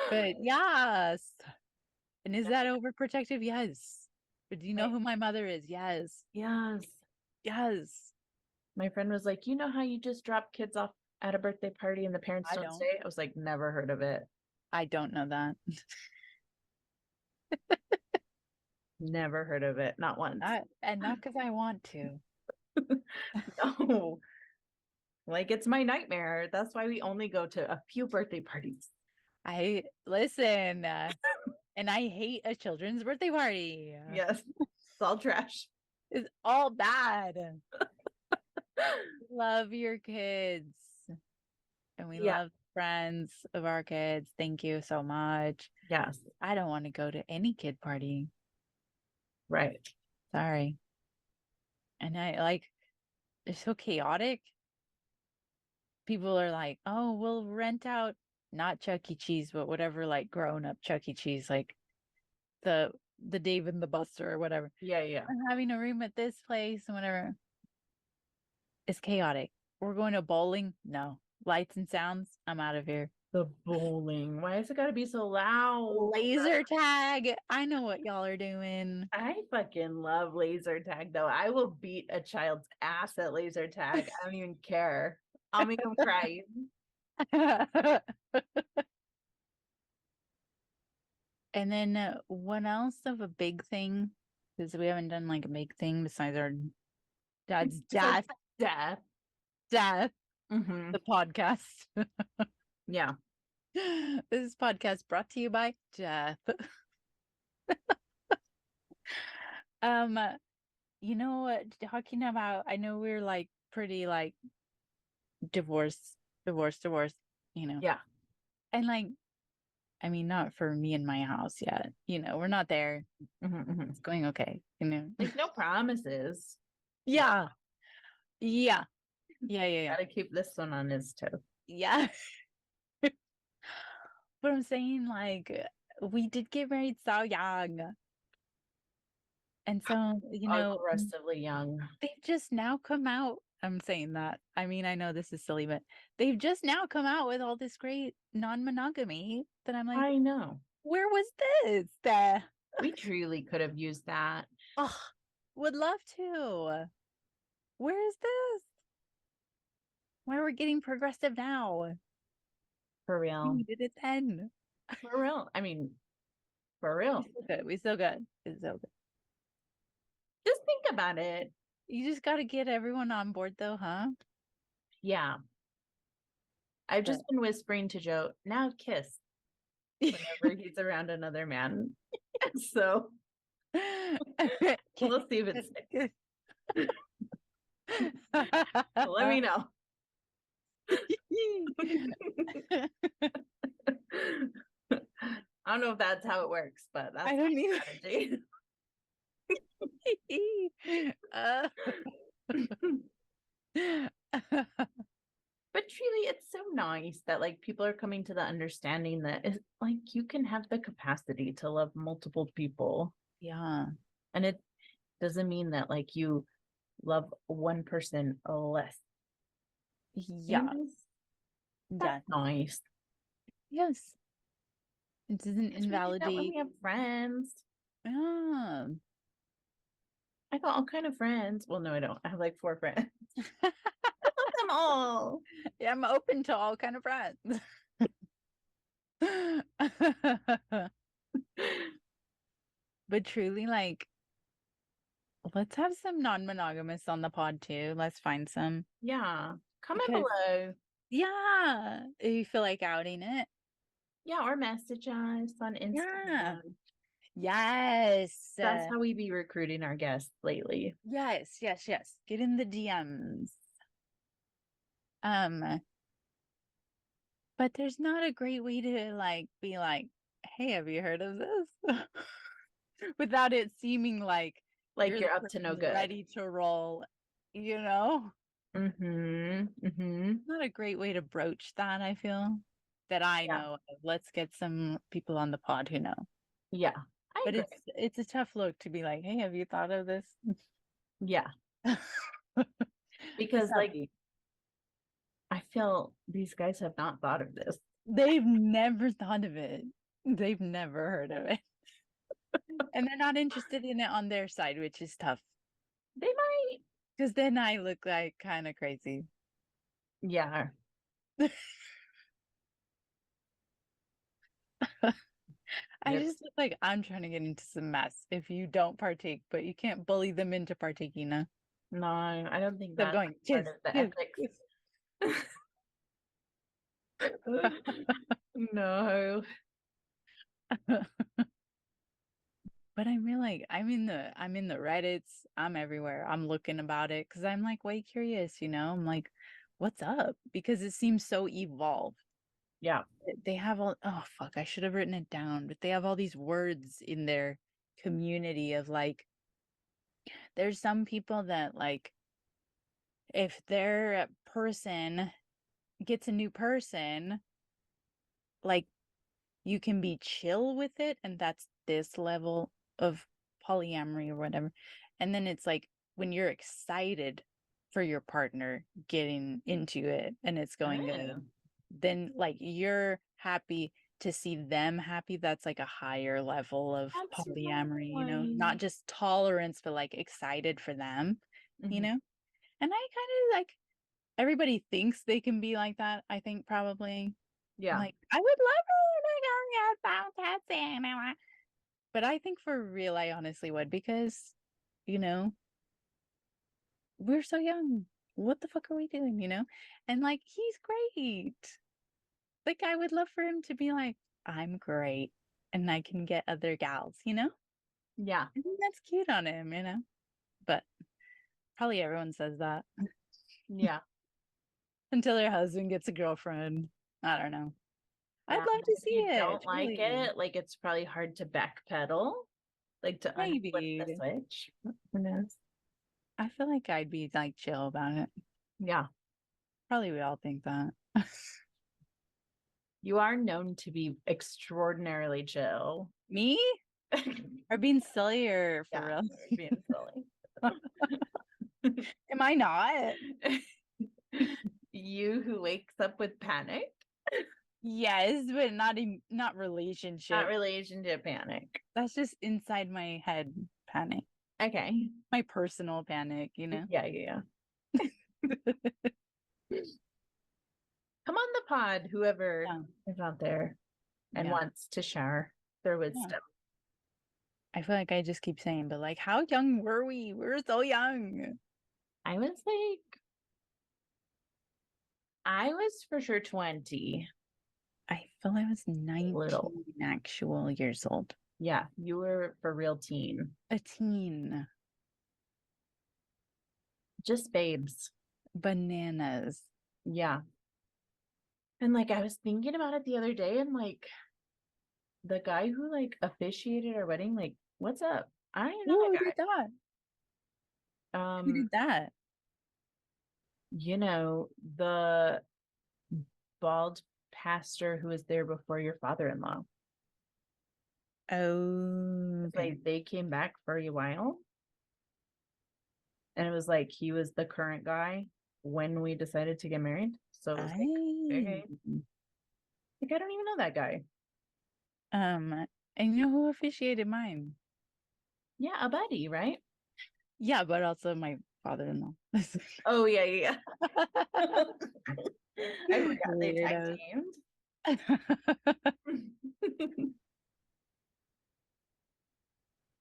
But yes. And is that overprotective? Yes. But do you know who my mother is? Yes. Yes. Yes. My friend was like, you know how you just drop kids off at a birthday party and the parents I don't don't. stay? I was like, never heard of it. I don't know that. Never heard of it. Not once. Not because I want to. No. Like it's my nightmare. That's why we only go to a few birthday parties. I listen, and I hate a children's birthday party. Yes. It's all trash. It's all bad. Love your kids. And we love friends of our kids. Thank you so much. Yes. I don't want to go to any kid party. Right. Sorry. And it's so chaotic. People are like, oh, we'll rent out not Chuck E. Cheese, but whatever, like grown up Chuck E. Cheese, like the Dave and the Buster or whatever. Yeah, yeah. I'm having a room at this place and whatever. It's chaotic. We're going to bowling. No. Lights and sounds. I'm out of here. The bowling. Why has it got to be so loud? Laser tag. I know what y'all are doing. I fucking love laser tag though. I will beat a child's ass at laser tag. I don't even care. I'll make them cry. And then what else of a big thing? Because we haven't done like a big thing besides our dad's death. Death. The podcast. Yeah. This podcast brought to you by death. You know what, talking about, I know we're like pretty like divorce, you know. Yeah. And like, I mean, not for me and my house yet. You know, we're not there. It's going okay. You know, like no promises. Yeah. Gotta keep this one on his toe. Yeah. But I'm saying, like, we did get married so young. And so, you know, aggressively young. They've just now come out. I'm saying that. I mean, I know this is silly, but they've just now come out with all this great non-monogamy that I'm like, I know. Where was this? We truly could have used that. Oh, would love to. Where is this? Why are we getting progressive now? For real. We did it then. For real. I mean, for real. We still good. It's so good. Just think about it. You just got to get everyone on board though, huh? Yeah. I've just been whispering to Joe, now kiss whenever he's around another man. So we'll see if it's let me know. I don't know if that's how it works, but that's I don't need strategy. But truly, it's so nice that like people are coming to the understanding that it's like you can have the capacity to love multiple people. Yeah. And it doesn't mean that like you love one person less. Yeah. That's nice. Yes. It doesn't invalidate. We have friends. Yeah. I got all kind of friends. Well, no, I don't. I have like 4 friends. I love them all. Yeah, I'm open to all kind of friends. But truly, like, let's have some non-monogamous on the pod too. Let's find some. Yeah. Comment Because below. yeah, if you feel like outing it. Yeah, or message us on Yeah. Instagram. Yes. That's how we be recruiting our guests lately. Yes. Get in the DMs. Um, but there's not a great way to like be like, hey, have you heard of this? Without it seeming like Like the you're up to no person good. ready to roll, you know? Mm-hmm. Not a great way to broach that, I feel. That I Yeah. know of. Let's get some people on the pod who know. Yeah. I But agree. it's a tough look to be like, hey, have you thought of this? Yeah. It's Because not like deep. I feel these guys have not thought of this. They've never thought of it. They've never heard of it. And they're not interested in it on their side, which is tough. They might. Because then I look like kind of crazy. Yeah. I Yep. just look like I'm trying to get into some mess if you don't partake, but you can't bully them into partaking. No, No, I don't think they're that's going, part yes, of the yes, ethics. No. yes. But I'm really like, I'm in the Reddits, I'm everywhere. I'm looking about it because I'm like way curious, you know? I'm like, what's up? Because it seems so evolved. Yeah. They have all, oh fuck, I should have written it down, but they have all these words in their community of like, there's some people that like, if their person gets a new person, like you can be chill with it, and that's this level of polyamory or whatever. And then it's like when you're excited for your partner getting into it and it's going good, Oh, then like you're happy to see them happy. That's like a higher level of that's polyamory, you know, not nice. just tolerance, but like excited for them, you Mhm. know? And I kind of like everybody thinks they can be like that, I think probably. Yeah. Like, I would love for you to go get some testing. But I think for real, I honestly would because, you know, we're so young. What the fuck are we doing, you know? And like, he's great. Like, I would love for him to be like, I'm great and I can get other gals, you know? Yeah. I think that's cute on him, you know? But probably everyone says that Yeah. until their husband gets a girlfriend. I don't know. I'd Yeah. love to If see you it. don't like Truly. it, like it's probably hard to backpedal, like to unflip the Maybe. switch. Who knows? I feel like I'd be like chill about it. Yeah. Probably we all think that. You are known to be extraordinarily chill. Me? Or being silly or for Yeah, real? being silly. Am I not? You who wakes up with panic, Yes, but not not relationship. relationship panic. That's just inside my head panic. Okay. My personal panic, you know? Yeah, yeah, yeah. Come on the pod, whoever Yeah. is out there and Yeah. wants to share their wisdom. I feel like I just keep saying, but like, how young were we? We were so young. I was for sure 20. I feel I was 19 Little. actual years old. Yeah, you were for real teen. A teen. Just babes. Bananas. Yeah. And like I was thinking about it the other day and like the guy who like officiated our wedding, like, what's up? I don't even know Who that did that? guy. Who did that? The bald pastor who was there before your father-in-law. Oh, It's okay. like they came back for a while. And it was like he was the current guy when we decided to get married. So it was like, okay. Like I don't even know that guy. And you know who officiated mine? Yeah, a buddy, right? Yeah, but also my father-in-law. Oh yeah, yeah. I forgot they tag Weirdos. teamed.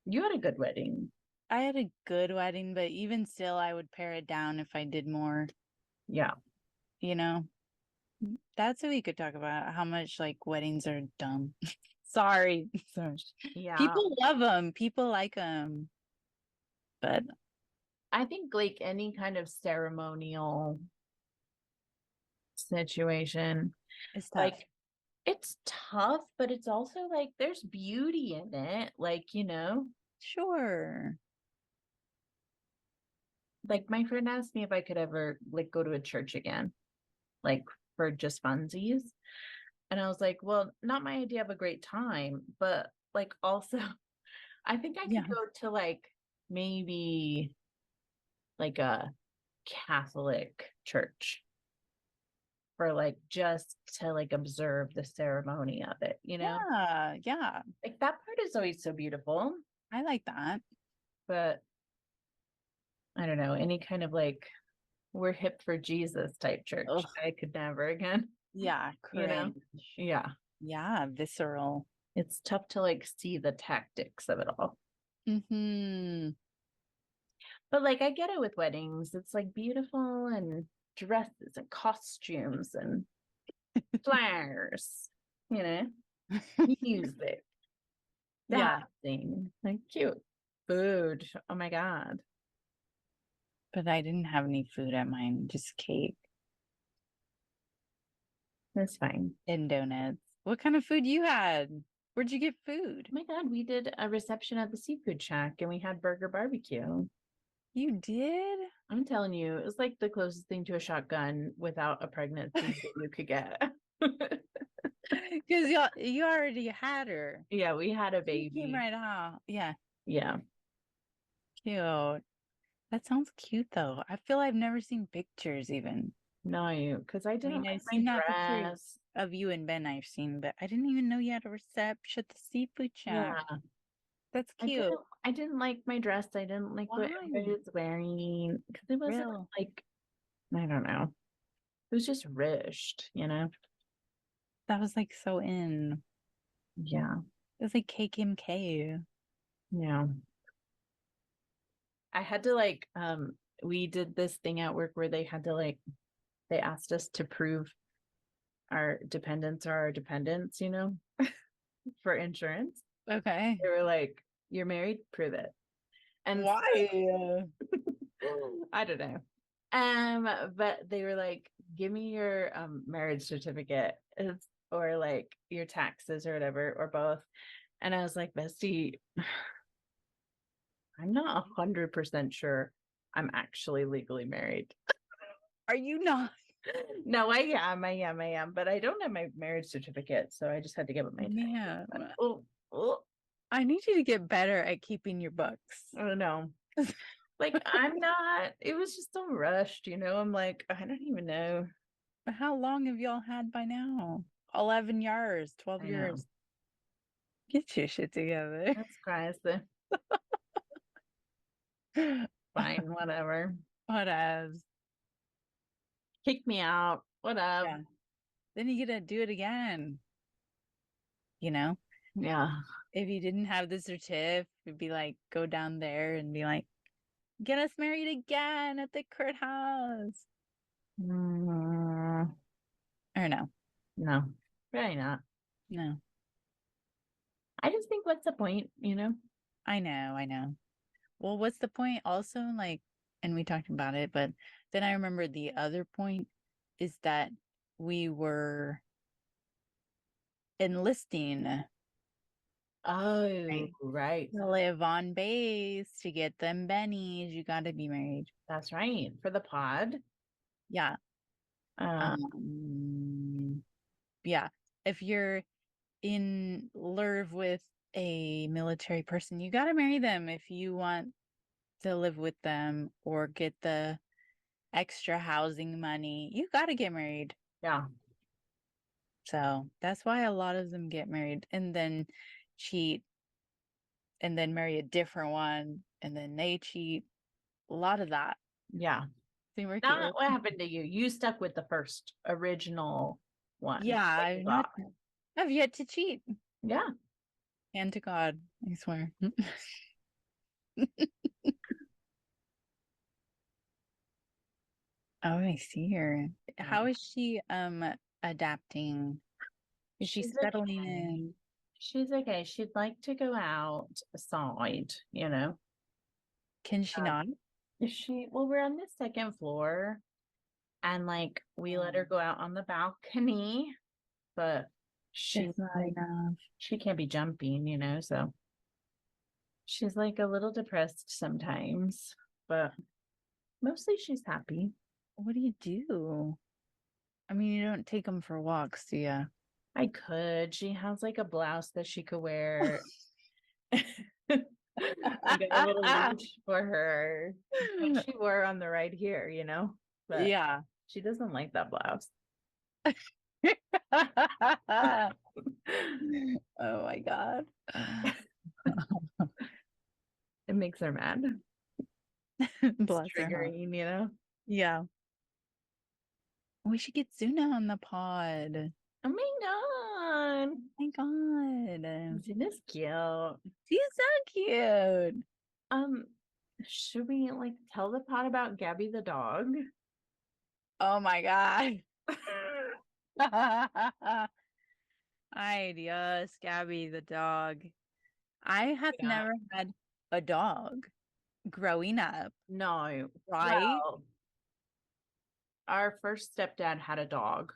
You had a good wedding. I had a good wedding, but even still, I would pare it down if I did more, Yeah. you know? That's what we could talk about, how much like weddings are dumb. Sorry. Sorry. Yeah. People love them. People like them. But I think like any kind of ceremonial situation, it's tough. like it's tough, but it's also like there's beauty in it. Like, Sure. like my friend asked me if I could ever like go to a church again, like for just funsies. And I was like, well, not my idea of a great time, but like also I think I Yeah. could go to like maybe like a Catholic church for like just to like observe the ceremony of it, Yeah. Yeah. Like that part is always so beautiful, I like that. but I don't know, any kind of like we're hip for Jesus type church. Ugh. I could never again, Yeah. you know? Cringe. Yeah. Yeah. Visceral. It's tough to like see the tactics of it all. Mm-hmm. But like I get it with weddings. It's like beautiful and dresses and costumes and flowers, you know, music, Yeah. dancing, like cute food. Oh my God. But I didn't have any food at mine, just cake That's fine. and donuts. What kind of food you had? Where'd you get food? Oh my God, we did a reception at the seafood shack and we had burger barbecue. You did? I'm telling you, it was like the closest thing to a shotgun without a pregnancy that you could get. Because you already had her. Yeah, we had a She came baby. right out. Yeah. Yeah. Cute. That sounds cute though. I feel I've never seen pictures even. No, because I I didn't mean, I've like my seen that picture dress. of you and Ben I've seen, but I didn't even know you had a reception at the seafood shack. Yeah. That's I cute. didn't like my dress. I didn't like what Why? everybody was wearing because it wasn't Real. like I don't know. It was just rushed. That was like so in. Yeah. It was like KKMK. Yeah. I had to like we did this thing at work where they had to like they asked us to prove our dependents are our dependents, for insurance. Okay. They were like, "You're married, prove it." And Why? I don't know. But they were like, "Give me your marriage certificate, or like your taxes or whatever, or both." And I was like, "Bestie, I'm not 100% sure I'm actually legally married." Are you not? No, I am, but I don't have my marriage certificate, so I just had to give it my taxes. Man, Oh, oh, I need you to get better at keeping your books. I don't know. Like I'm not. It was just so rushed. I'm like, I don't even know. How long have y'all had by now? 11 years, 12 I know. years. Get your shit together. That's crazy. Fine, whatever. Whatevs. Kick me out. Whatever. Yeah. Then you get to do it again. You know, Yeah. if you didn't have the certif, it'd be like, go down there and be like, get us married again at the courthouse. Mm, Or no, no, really not. no. I just think, what's the point? I know, I know. Well, what's the point also? Like, and we talked about it, but then I remember the other point is that we were enlisting, Oh, right? right. To live on base, to get them bennies, you got to be married. That's right. For the pod. Yeah. Um, Yeah. If you're in love with a military person, you got to marry them if you want to live with them or get the extra housing money. You got to get married. yeah. So that's why a lot of them get married and then cheat and then marry a different one and then they cheat. A lot of that. Yeah. See, we're Not what happened to you. You stuck with the first original one. Yeah, that you got. I've yet to cheat. Yeah. And to God, I swear. Oh, I see her. How is she adapting? Is she She's settling okay. in? She's okay. She'd like to go outside, you know. Can she not? Well, we're on the second floor and like we let her Oh, go out on the balcony, but she's it's not like, enough. she can't be jumping, you know, so she's like a little depressed sometimes, but mostly she's happy. What do you do? I mean, you don't take them for walks, do you? I could. She has like a blouse that she could wear. I got a little leash for her, like she wore on the ride here, you know, but Yeah. she doesn't like that blouse. Oh my God. It makes her mad. It's Bless her heart. triggering, you know. Yeah. We should get Zuna on the pod. Oh my god. Oh my God. Zena's cute. She's so cute. Um, should we like tell the pod about Gabby the dog? Oh my God. Ay, Dios, Gabby the dog. I have Yeah. never had a dog growing up, No. right? Well, our first stepdad had a dog.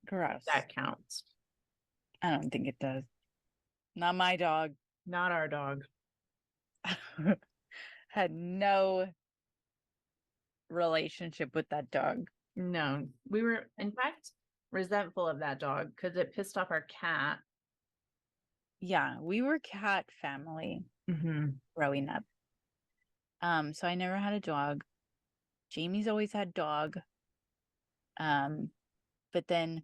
Gross. That counts. I don't think it does. Not my dog. Not our dog. Had no relationship with that dog. No. We were, in fact, resentful of that dog because it pissed off our cat. Yeah, we were cat family Mm-hmm. growing up. So I never had a dog. Jamie's always had dog. But then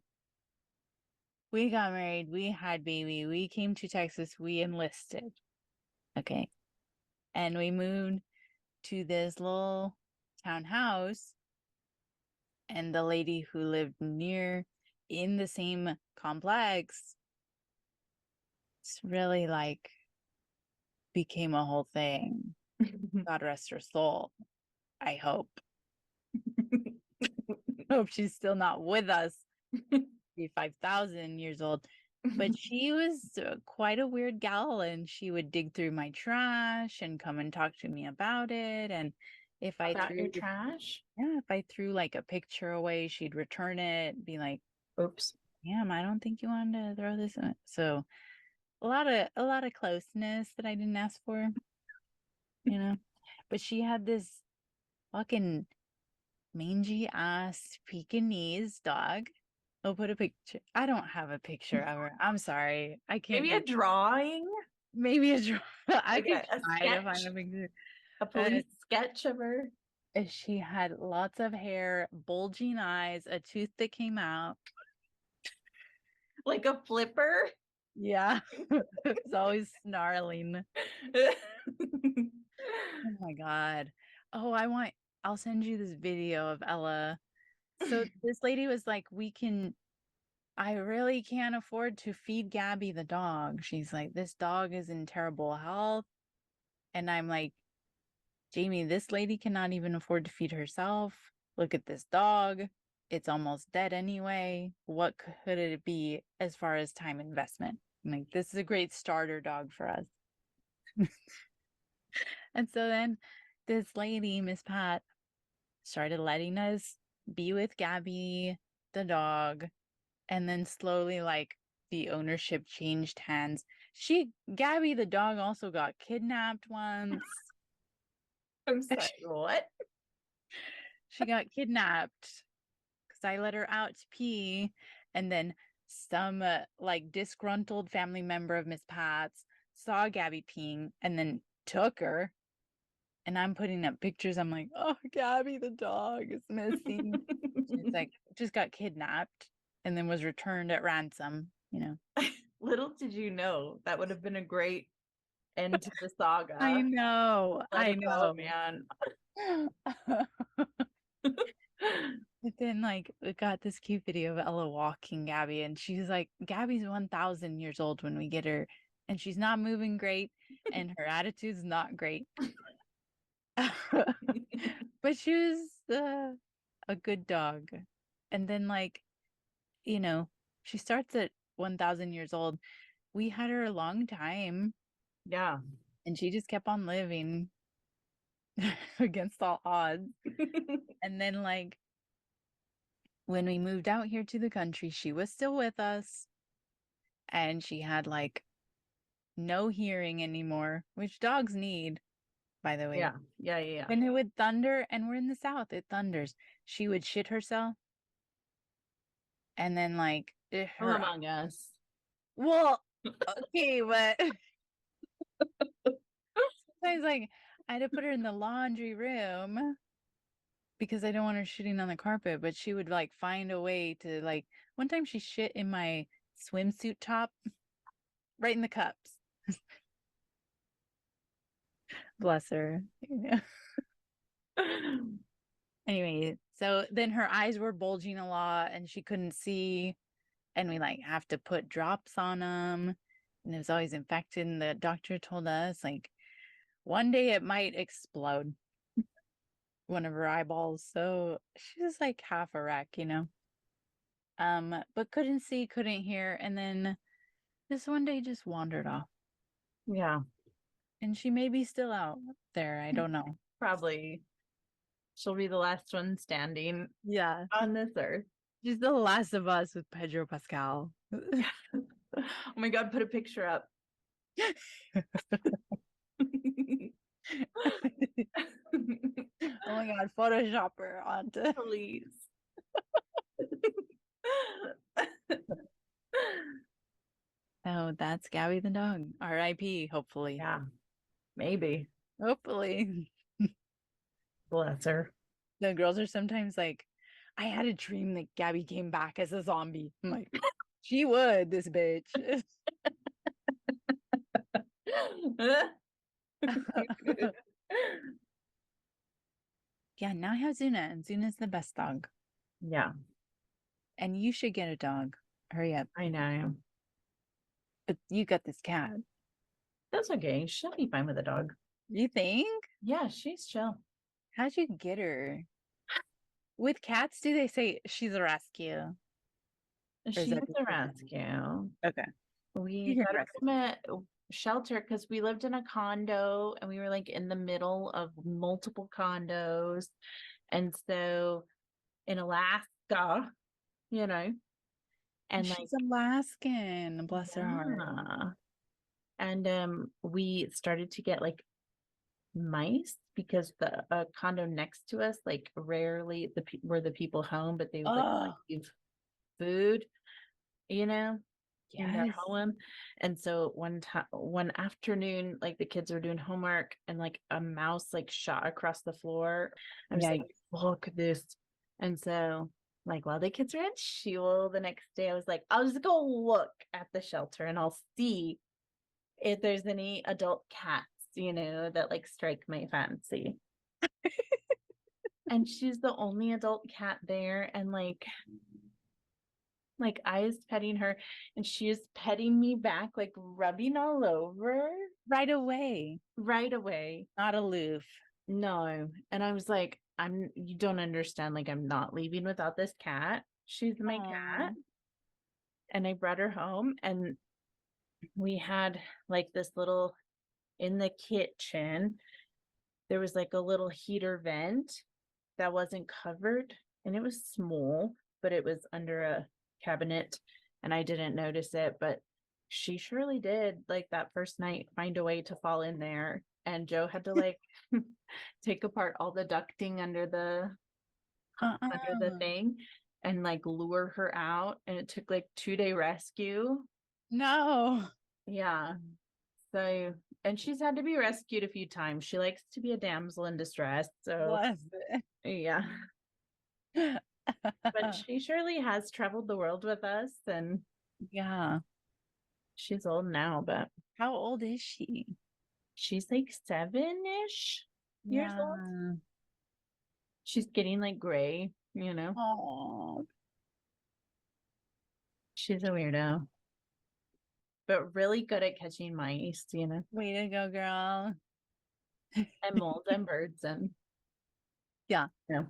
we got married, we had baby, we came to Texas, we enlisted. Okay. And we moved to this little townhouse, and the lady who lived near in the same complex, it's really like became a whole thing. God rest her soul. I hope. Hope she's still not with us. 5,000 years old. But she was quite a weird gal, and she would dig through my trash and come and talk to me about it. And if I About your threw, trash? yeah, if I threw like a picture away, she'd return it, be like, Oops. "Damn, I don't think you wanted to throw this in." So a lot of closeness that I didn't ask for, you know. But she had this fucking mangy ass Pekingese dog. I'll put a picture. I don't have a picture of her. I'm sorry. I can't Maybe a do drawing? maybe a draw. I Like could a try to find sketch? a picture. A Uh, police sketch of her? she had lots of hair, bulging eyes, a tooth that came out. Like a flipper? Yeah. It's always snarling. Oh my God. Oh, I'll send you this video of Ella. So this lady was like, I really can't afford to feed Gabby the dog. She's like, this dog is in terrible health. And I'm like, Jamie, this lady cannot even afford to feed herself. Look at this dog. It's almost dead anyway. What could it be as far as time investment? I'm like, this is a great starter dog for us. And so then this lady, Miss Pat, started letting us be with Gabby, the dog. And then slowly, like, the ownership changed hands. Gabby, the dog, also got kidnapped once. I'm sorry, what? She got kidnapped because I let her out to pee, and then some like disgruntled family member of Miss Pat's saw Gabby peeing and then took her. And I'm putting up pictures. I'm like, oh, Gabby the dog is missing. She's like, just got kidnapped and then was returned at ransom, you know. Little did you know that would have been a great end to the saga. I know. Let I it go, know. man. But then, like, we got this cute video of Ella walking Gabby, and she's like, Gabby's 1,000 years old when we get her, and she's not moving great, and her attitude's not great. But she was a good dog. And then like, she starts at 1,000 years old. We had her a long time Yeah. and she just kept on living against all odds. And then like when we moved out here to the country, she was still with us and she had like no hearing anymore, which dogs need, by the way. Yeah. Yeah. Yeah. When it would thunder, and we're in the South, it thunders. She would shit herself. And then like Oh, Among Us. well, okay, but sometimes like I had to put her in the laundry room because I don't want her shitting on the carpet, but she would like find a way to like one time she shit in my swimsuit top right in the cups. Bless her. Anyway, so then her eyes were bulging a lot and she couldn't see, and we like have to put drops on them, and it was always infected, and the doctor told us like one day it might explode, one of her eyeballs. So she was like half a wreck, but couldn't see, couldn't hear, and then this one day just wandered off. Yeah. And she may be still out there, I don't know. Probably. She'll be the last one standing Yeah, on this earth. she's the last of us with Pedro Pascal. Oh my God, put a picture up. Oh my God, Photoshop her onto. Please. Oh, that's Gabby the dog. R.I.P. Hopefully. Yeah, maybe. Hopefully. Bless her. The girls are sometimes like, I had a dream that Gabby came back as a zombie. I'm like, she would, this bitch. Yeah, now I have Zuna, and Zuna's the best dog. Yeah, And you should get a dog. Hurry up. I know. But you got this cat. That's okay. She'll be fine with a dog. You think? Yeah, she's chill. How'd you get her? With cats, do they say she's a rescue? She's that a just a- rescue. Okay. We You can got her rescue. from a shelter because we lived in a condo and we were like in the middle of multiple condos. And so in Alaska, and like, She's Alaskan. Bless her heart. yeah. And we started to get like mice because the condo next to us, like rarely were the people home, but they would like Oh, leave food, in their yes. home. And so one afternoon, like the kids were doing homework and like a mouse like shot across the floor. I was like, look at this. And so like while the kids were at school the next day, I was like, I'll just go look at the shelter and I'll see if there's any adult cats, that like strike my fancy. And she's the only adult cat there. And like I was petting her and she is petting me back, like rubbing all over Right away. right away. Not aloof. No. And I was like, you don't understand. Like, I'm not leaving without this cat. She's my cat. And I brought her home and we had like this little, in the kitchen, there was like a little heater vent that wasn't covered and it was small, but it was under a cabinet and I didn't notice it, but she surely did, like that first night, find a way to fall in there. And Joe had to like take apart all the ducting under the thing and like lure her out. And it took like 2-day rescue. No. Yeah. So, and she's had to be rescued a few times. She likes to be a damsel in distress. So, Bless yeah. it. But she surely has traveled the world with us and Yeah. she's old now, but How old is she? she's like 7-ish years old. Yeah. She's getting like gray, Oh, she's a weirdo, but really good at catching mice, way to go, girl. and moles and birds and Yeah. yeah.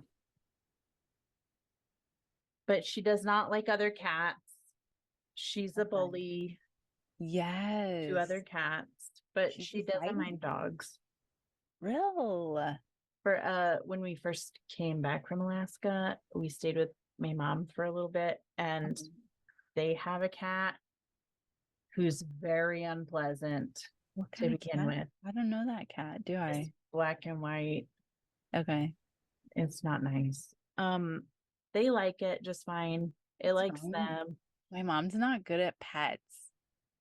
but she does not like other cats. She's a Okay. bully Yes. to other cats, but She's she doesn't exciting. mind dogs. Real. For when we first came back from Alaska, we stayed with my mom for a little bit, and they have a cat who's very unpleasant What to kind of begin cat? with. I don't know that cat, do It's I? black and white. Okay. It's not nice. They like it just fine. It That's likes fine. them. My mom's not good at pets.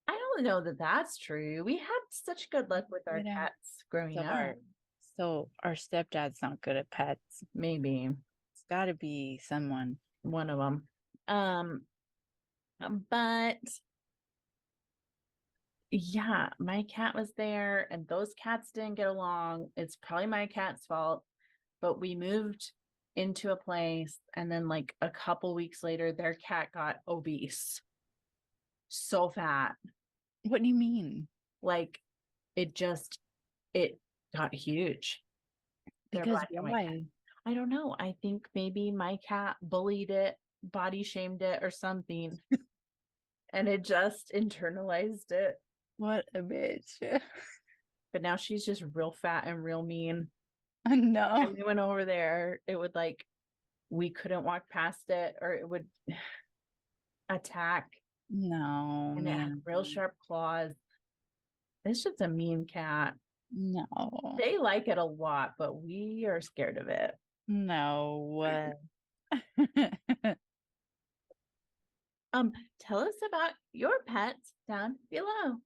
I don't know that that's true. We had such good luck with our Yeah. cats growing So up. our stepdad's not good at pets. Maybe It's got to be someone. one of them. But yeah, my cat was there and those cats didn't get along. It's probably my cat's fault, but we moved into a place and then like a couple weeks later their cat got obese. So fat. What do you mean? Like it got huge. They're Because black and white cats. why? I don't know. I think maybe my cat bullied it, body shamed it or something. And it just internalized it. What a bitch. But now she's just real fat and real mean. No. And we went over there, it would like we couldn't walk past it or it would attack. No, And it had man. real sharp claws. It's just a mean cat. No. They like it a lot, but we are scared of it. No. Tell us about your pets down below.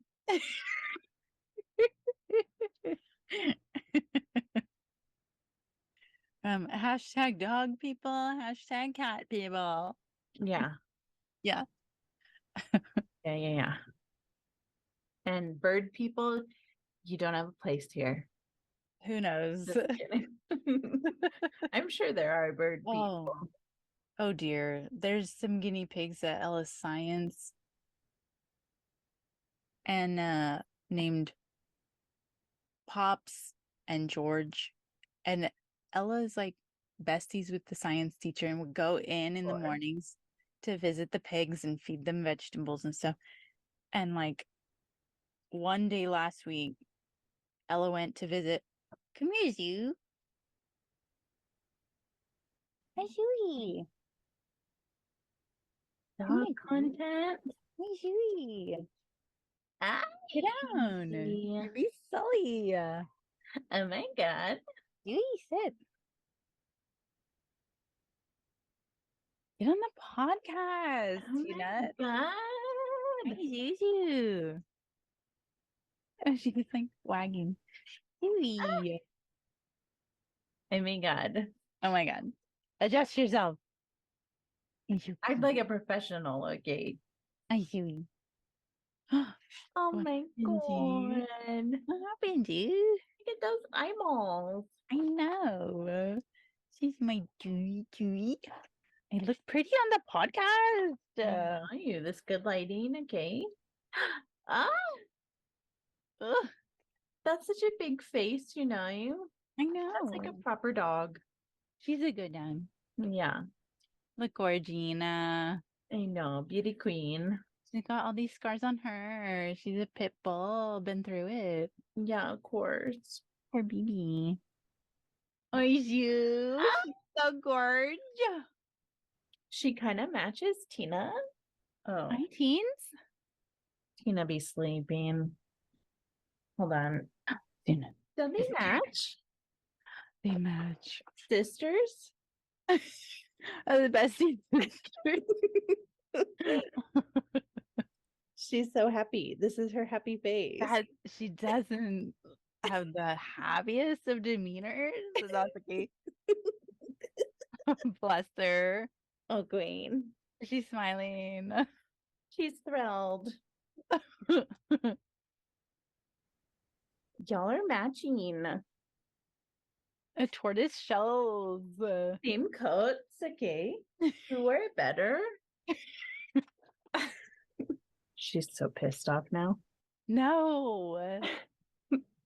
Hashtag dog people, hashtag cat people. Yeah. Yeah. Yeah. And bird people, you don't have a place here. Who knows? Just kidding. I'm sure there are bird people. Oh dear. There's some guinea pigs at Ellis Science and named Pops and George. And Ella's like besties with the science teacher and would go in the Sure. mornings to visit the pigs and feed them vegetables and stuff. And like one day last week, Ella went to visit. Come here, Zoo. Hi, Zooey. Dog content. Hi, Zooey. Ah, Get down. yeah. You're be silly. Oh my god. Zooey, sit. Get on the podcast, Oh you my nut. god. Hi, Zuzu. Oh, she's like wagging. Zooey. Oh my god. Oh my god. Adjust yourself. Act like a professional, okay? Hi, Zooey. Oh What my happened, god. What happened, dude? Look at those eyeballs. I know. She's my Dewey. I look pretty on the podcast. I know you. This good lighting, okay? Ah, Ugh, that's such a big face, you know. I know. That's like a proper dog. She's a good one. Yeah, Look, Gorgina. I know. Beauty queen. She's got all these scars on her. She's a pit bull. Been through it. Yeah, of course. Poor baby. Oh, you. Ah! She's so gorgeous. She kind of matches Tina. Oh, Hi, teens. Tina be sleeping. Hold on. Tina. Do they match? They match. Sisters? Oh, the bestie. She's so happy. This is her happy face. That she doesn't have the happiest of demeanors, but that's okay. Bless her. Oh, Queen. She's smiling. She's thrilled. Y'all are matching. A tortoise shells. Same coats, okay? Who wore it better? She's so pissed off now. No.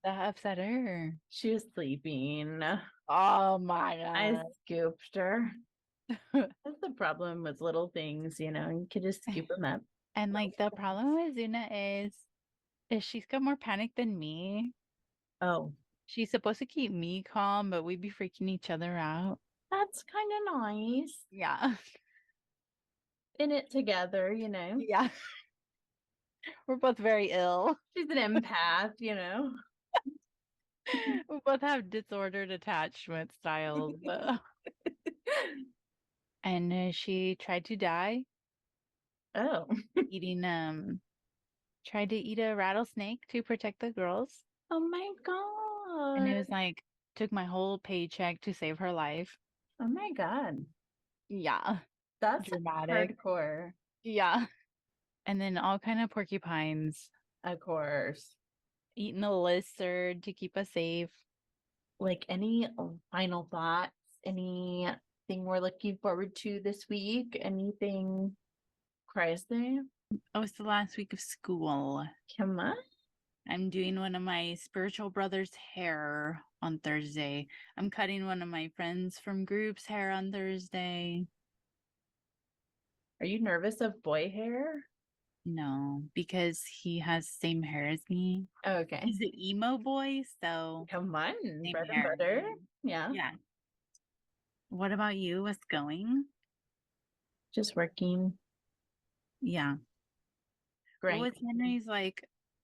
That upset her. She was sleeping. Oh my I god. scooped her. That's the problem with little things, you could just scoop them up. And like the problem with Zuna is she's got more panic than me. Oh, She's supposed to keep me calm, but we be freaking each other out. that's kind of nice. Yeah. In it together, Yeah. We're both very ill. She's an empath, We both have disordered attachment styles. And she tried to die Oh, eating tried to eat a rattlesnake to protect the girls. oh my And it God. was like took my whole paycheck to save her life. Oh my God. Yeah. That's Dramatic. hardcore. Yeah. And then all kind of porcupines Of course. eating a lizard to keep us safe. Like any final thoughts? Anything we're looking forward to this week? Anything crazy? Oh, it's the last week of school. Come on. I'm doing one of my spiritual brother's hair on Thursday. I'm cutting one of my friends from group's hair on Thursday. Are you nervous of boy hair? No, because he has same hair as me. Okay. He's an emo boy, so Come on. same Bread and hair. butter. Yeah. Yeah. What about you? What's going? Just working. Yeah. What Great. was Henry's like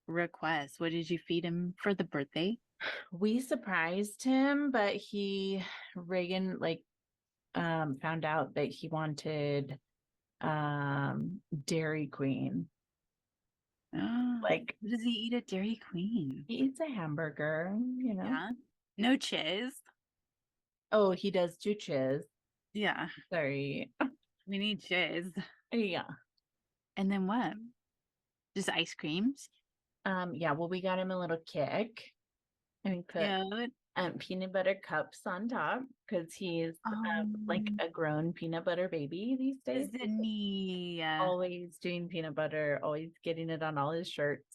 request? What did you feed him for the birthday? We surprised him, but Reagan found out that he wanted Dairy Queen. Oh, Like does he eat at Dairy Queen? he eats a hamburger. Yeah. No cheese. Oh, he does do chiz. Yeah. Sorry. We need cheese. Yeah. And then what? Just ice creams? Yeah, well, we got him a little kick and we put Cute. peanut butter cups on top because he's like a grown peanut butter baby these days. Isn't he? Always doing peanut butter, always getting it on all his shirts.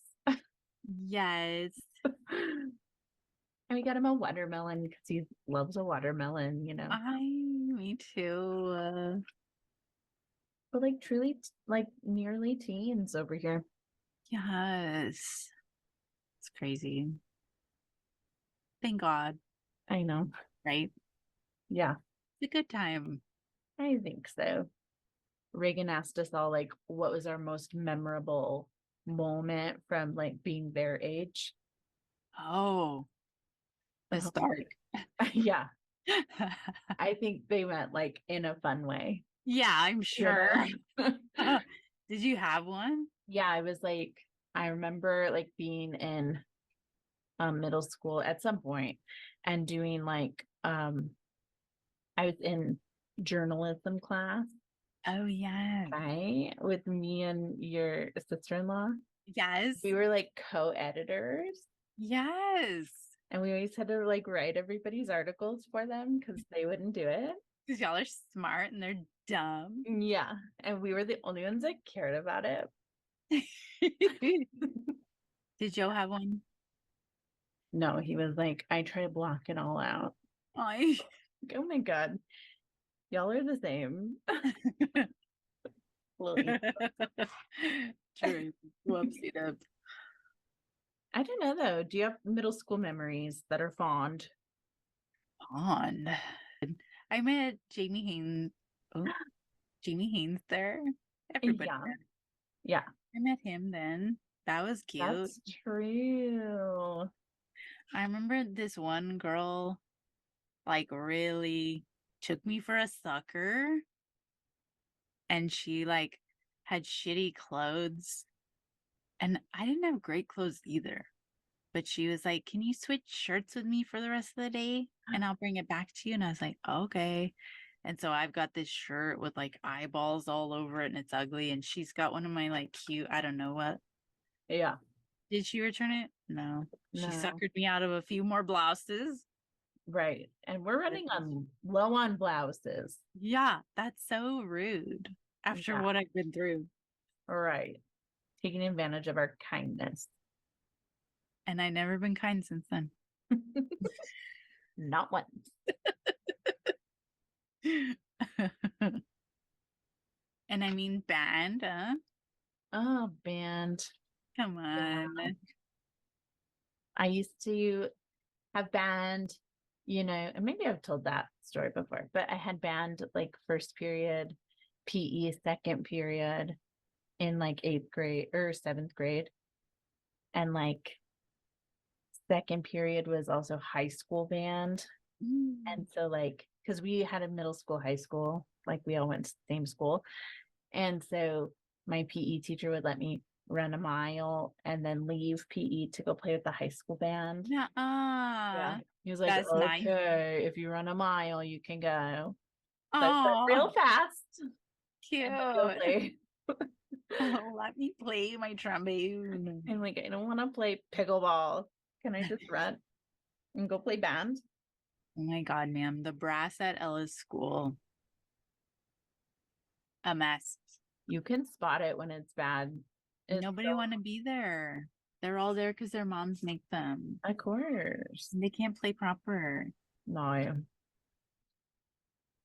Yes. And we got him a watermelon because he loves a watermelon, Me too. But like truly, like nearly teens over here. Yes. It's crazy. Thank God, I know. right? Yeah, It's a good time. I think so. Reagan asked us all like, what was our most memorable moment from like being their age? Oh, it's dark. Yeah, I think they meant like in a fun way. Yeah, I'm sure. know? Did you have one? Yeah, I was like, I remember like being in middle school at some point and doing like I was in journalism class, Oh, yes. right? With me and your sister-in-law. Yes. We were like co-editors. Yes. And we always had to like write everybody's articles for them because they wouldn't do it. Because y'all are smart and they're dumb. Yeah. And we were the only ones that cared about it. Did Joe have one? No, he was like, I try to block it all out. I Oh my God. Y'all are the same. True. Whoopsie dubs. I don't know though. Do you have middle school memories that are fond? On. I met Jamie Haynes. Oh, Jamie Haynes there. Everybody. Yeah. There. Yeah. I met him then. That was cute. That's true. I remember this one girl like really took me for a sucker, and she like had shitty clothes, and I didn't have great clothes either, but she was like, can you switch shirts with me for the rest of the day and I'll bring it back to you? And I was like, okay. And so I've got this shirt with like eyeballs all over it and it's ugly, and she's got one of my like cute, I don't know what. Yeah. Did she return it? No. She No. suckered me out of a few more blouses. Right. And we're running on low on blouses. Yeah, that's so rude after Yeah. what I've been through. Right. Taking advantage of our kindness. And I've never been kind since then. Not once. And I mean band, huh? Oh, band. Come Yeah. on. I used to have band, and maybe I've told that story before, but I had band like first period, PE second period in like 8th grade or 7th grade. And like second period was also high school band. And so like, because we had a middle school, high school, like we all went to the same school. And so my PE teacher would let me run a mile and then leave PE to go play with the high school band. Yeah. Nuh-uh. He was like, That's nice. okay, if you run a mile, you can go. So I went Oh, real fast cute. and then go play. Oh, let me play my trombone. I'm like, I don't want to play pickleball. Can I just run and go play band? Oh my God, ma'am. The brass at Ella's school. A mess. You can spot it when it's bad. It's Nobody want to be there. They're all there because their moms make them. Of course. And they can't play proper. No.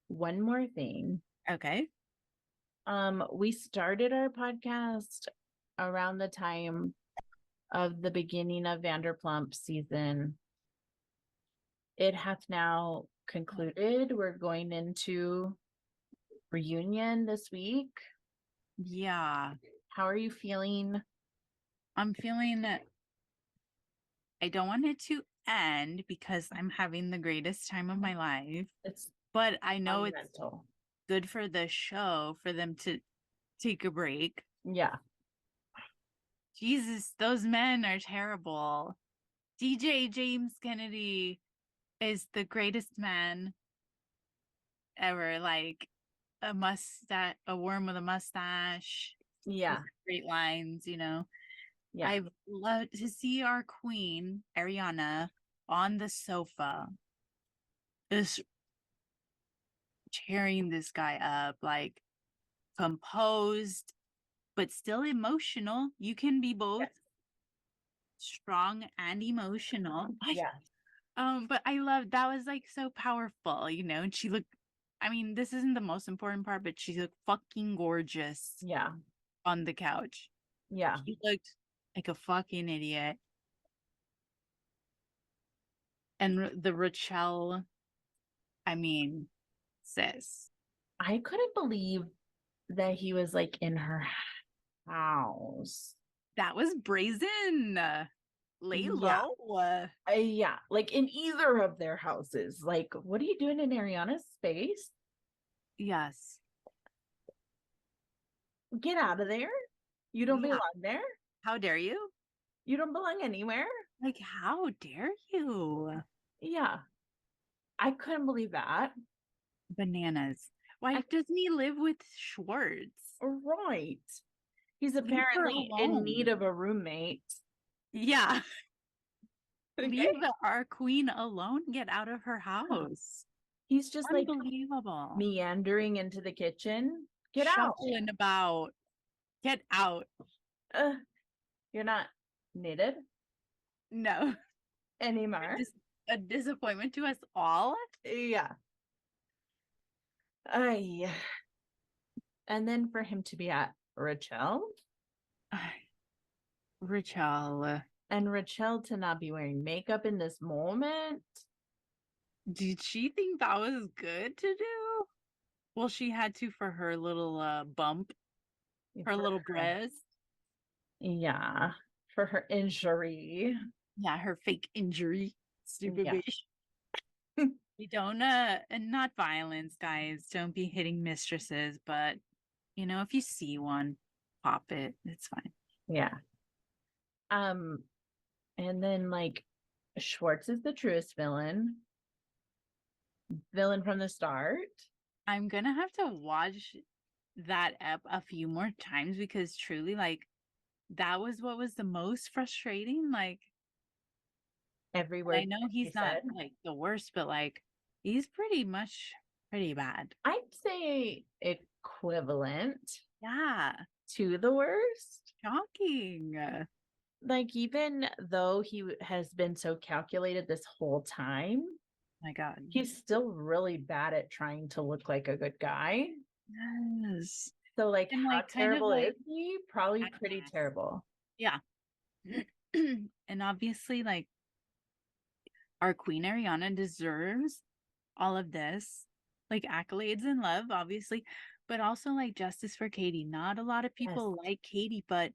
One more thing. Okay. We started our podcast around the time of the beginning of Vanderpump season. It hath now concluded. We're going into reunion this week. Yeah. How are you feeling? I'm feeling that I don't want it to end because I'm having the greatest time of my life. But I know it's good for the show for them to take a break. Yeah. Jesus, those men are terrible. DJ James Kennedy is the greatest man ever. Like a mustache, a worm with a mustache. Yeah. Great lines, Yeah. I've loved to see our queen, Ariana, on the sofa, just cheering this guy up, like composed, but still emotional. You can be both strong and emotional. Yeah. But I love that was like so powerful, and she looked, I mean, this isn't the most important part, but she looked fucking gorgeous. Yeah. On the couch. Yeah. She looked like a fucking idiot. And the Rachel, I mean, sis. I couldn't believe that he was like in her house. That was brazen. Lay Yeah. low. Yeah, like in either of their houses. Like, what are you doing in Ariana's space? Yes. Get out of there. You don't belong there. How dare you? You don't belong anywhere. Like, how dare you? Yeah. I couldn't believe that. Bananas. Why doesn't he live with Schwartz? Right. He's apparently in need of a roommate. Yeah. Okay. Leave our queen alone. Get out of her house. He's just like unbelievable. Meandering into the kitchen. Get Shuffling about. Get out. You're not needed. No. Anymore. A disappointment to us all. Yeah. And then for him to be at Rachel. Rachel. And Rachel to not be wearing makeup in this moment. Did she think that was good to do? Well, she had to for her little bump. Her little breast. Yeah. For her injury. Yeah, her fake injury. Stupid bitch. We don't and not violence, guys. Don't be hitting mistresses, but if you see one, pop it. It's fine. Yeah. And then like Schwartz is the truest villain. Villain from the start. I'm gonna have to watch that up a few more times because truly, like, that was what was the most frustrating. Like, everywhere. I know he's not like the worst, but like he's pretty bad. I'd say equivalent. Yeah. To the worst. Shocking. Like, even though he has been so calculated this whole time, My God. He's still really bad at trying to look like a good guy. Yes. So like And how like kind of terrible like is he? Probably pretty Acast. terrible. Yeah. And obviously, like, our Queen Ariana deserves all of this, like accolades and love, obviously, but also like justice for Katie. Not a lot of Yes. people like Katie, but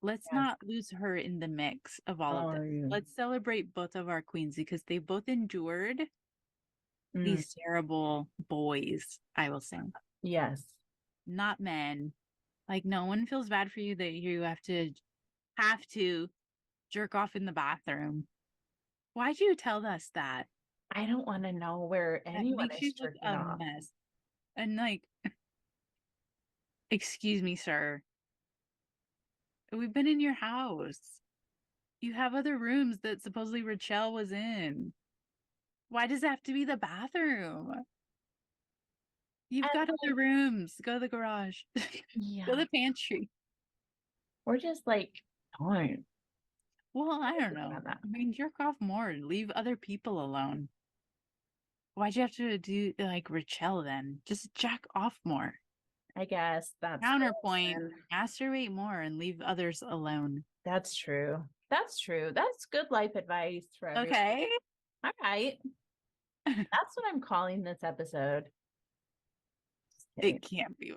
let's Yes. not lose her in the mix of all of this. Oh, Let's celebrate both of our queens because they both endured mm, these terrible boys, I will say, yes. not men. Like no one feels bad for you that you have to jerk off in the bathroom. Why'd you tell us that? I don't want to know where That anyone makes you is look jerking a off. mess. And like, excuse me, sir. We've been in your house. You have other rooms that supposedly Rachel was in. Why does it have to be the bathroom? You've And got other rooms. Go to the garage. Go to yeah, the pantry. we're just like, don't Well, I don't think know. about that. I mean, jerk off more. Leave other people alone. Why'd you have to do like Rachel then? Just jack off more. I guess that's the Counterpoint, reason. masturbate more and leave others alone. That's true. That's true. That's good life advice for everyone. Okay. All right. That's what I'm calling this episode. Just kidding. It can't be.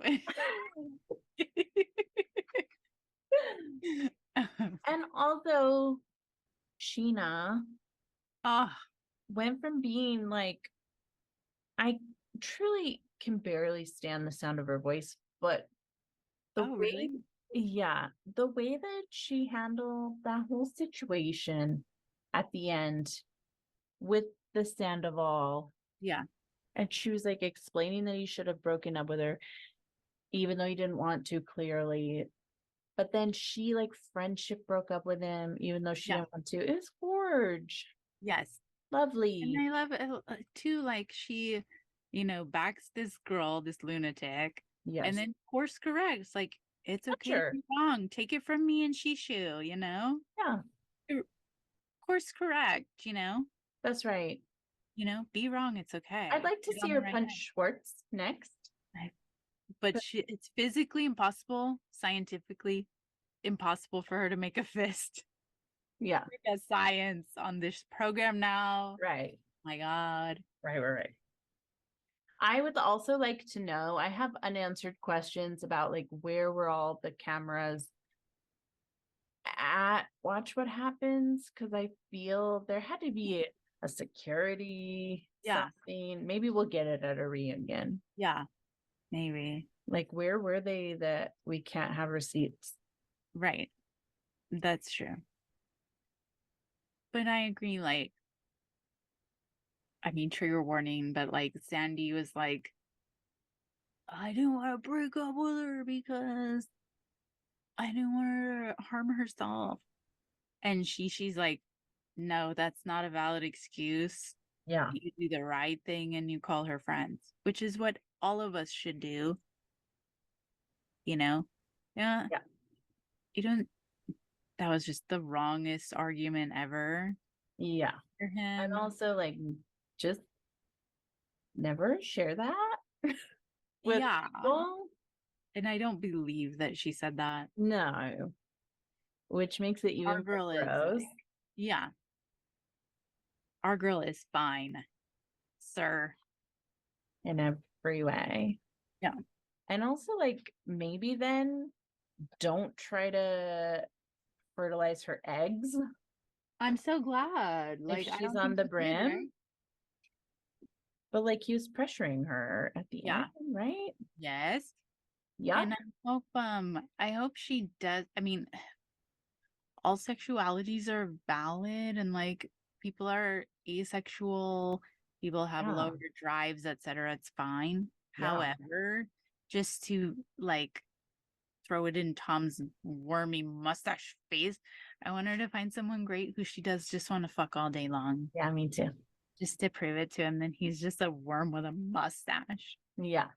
And although Sheena Oh, went from being like, I truly can barely stand the sound of her voice, but the oh, way, really? yeah, the way that she handled that whole situation at the end with the Sandoval, Yeah. and she was like explaining that he should have broken up with her, even though he didn't want to, clearly. But then she like friendship broke up with him, even though she Yeah. didn't want to. It was gorge. Yes. And Lovely. I love it too. Like she, backs this girl, this lunatic, and Yes. then course corrects. Like it's okay to Sure. be wrong. Take it from me and Shishu, Yeah, Course correct, that's right. be wrong. It's okay. I'd like to Get see on the her right punch path. Schwartz next. But But it's physically impossible, scientifically impossible for her to make a fist. yeah, Because science on this program now. right. My God. Right. I would also like to know, I have unanswered questions about like where were all the cameras at Watch What Happens, because I feel there had to be a security Yeah. something. Maybe we'll get it at a reunion. Yeah. Maybe. Like where were they that we can't have receipts? Right. That's true. But I agree, like, I mean, trigger warning, but like Sandy was like, I didn't want to break up with her because I didn't want her to harm herself. And she's like, no, that's not a valid excuse. Yeah. You do the right thing and you call her friends, which is what all of us should do. Yeah. Yeah. You don't, that was just the wrongest argument ever Yeah. for And him. also like just never share that with Yeah. people. And I don't believe that she said that. No. Which makes it Our even more girl is gross. yeah. Our girl is fine, sir. In every way. Yeah. And also like maybe then don't try to fertilize her eggs I'm so glad. if Like, I she's don't on think the she did, brim. right? But like he was pressuring her at the Yeah. end, right? Yes. Yeah. And I hope she does. I mean, all sexualities are valid and like people are asexual, people have Yeah. lower drives, etc. It's fine. Yeah. However, just to like throw it in Tom's wormy mustache face, I want her to find someone great who she does just want to fuck all day long. Yeah, me too. Just to prove it to him that he's just a worm with a mustache. Yeah.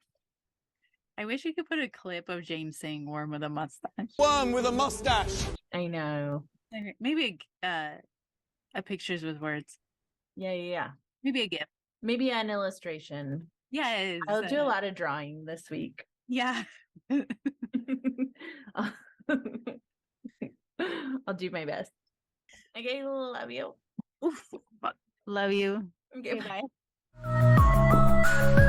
I wish we could put a clip of James saying worm with a mustache. Worm with a mustache. I know. Maybe a pictures with words. Yeah. Maybe a gift. Maybe an illustration. Yes. I'll do a lot of drawing this week. Yeah. I'll I'll do my best. Okay, love you. Oof. Love you. Okay, Okay, bye. bye.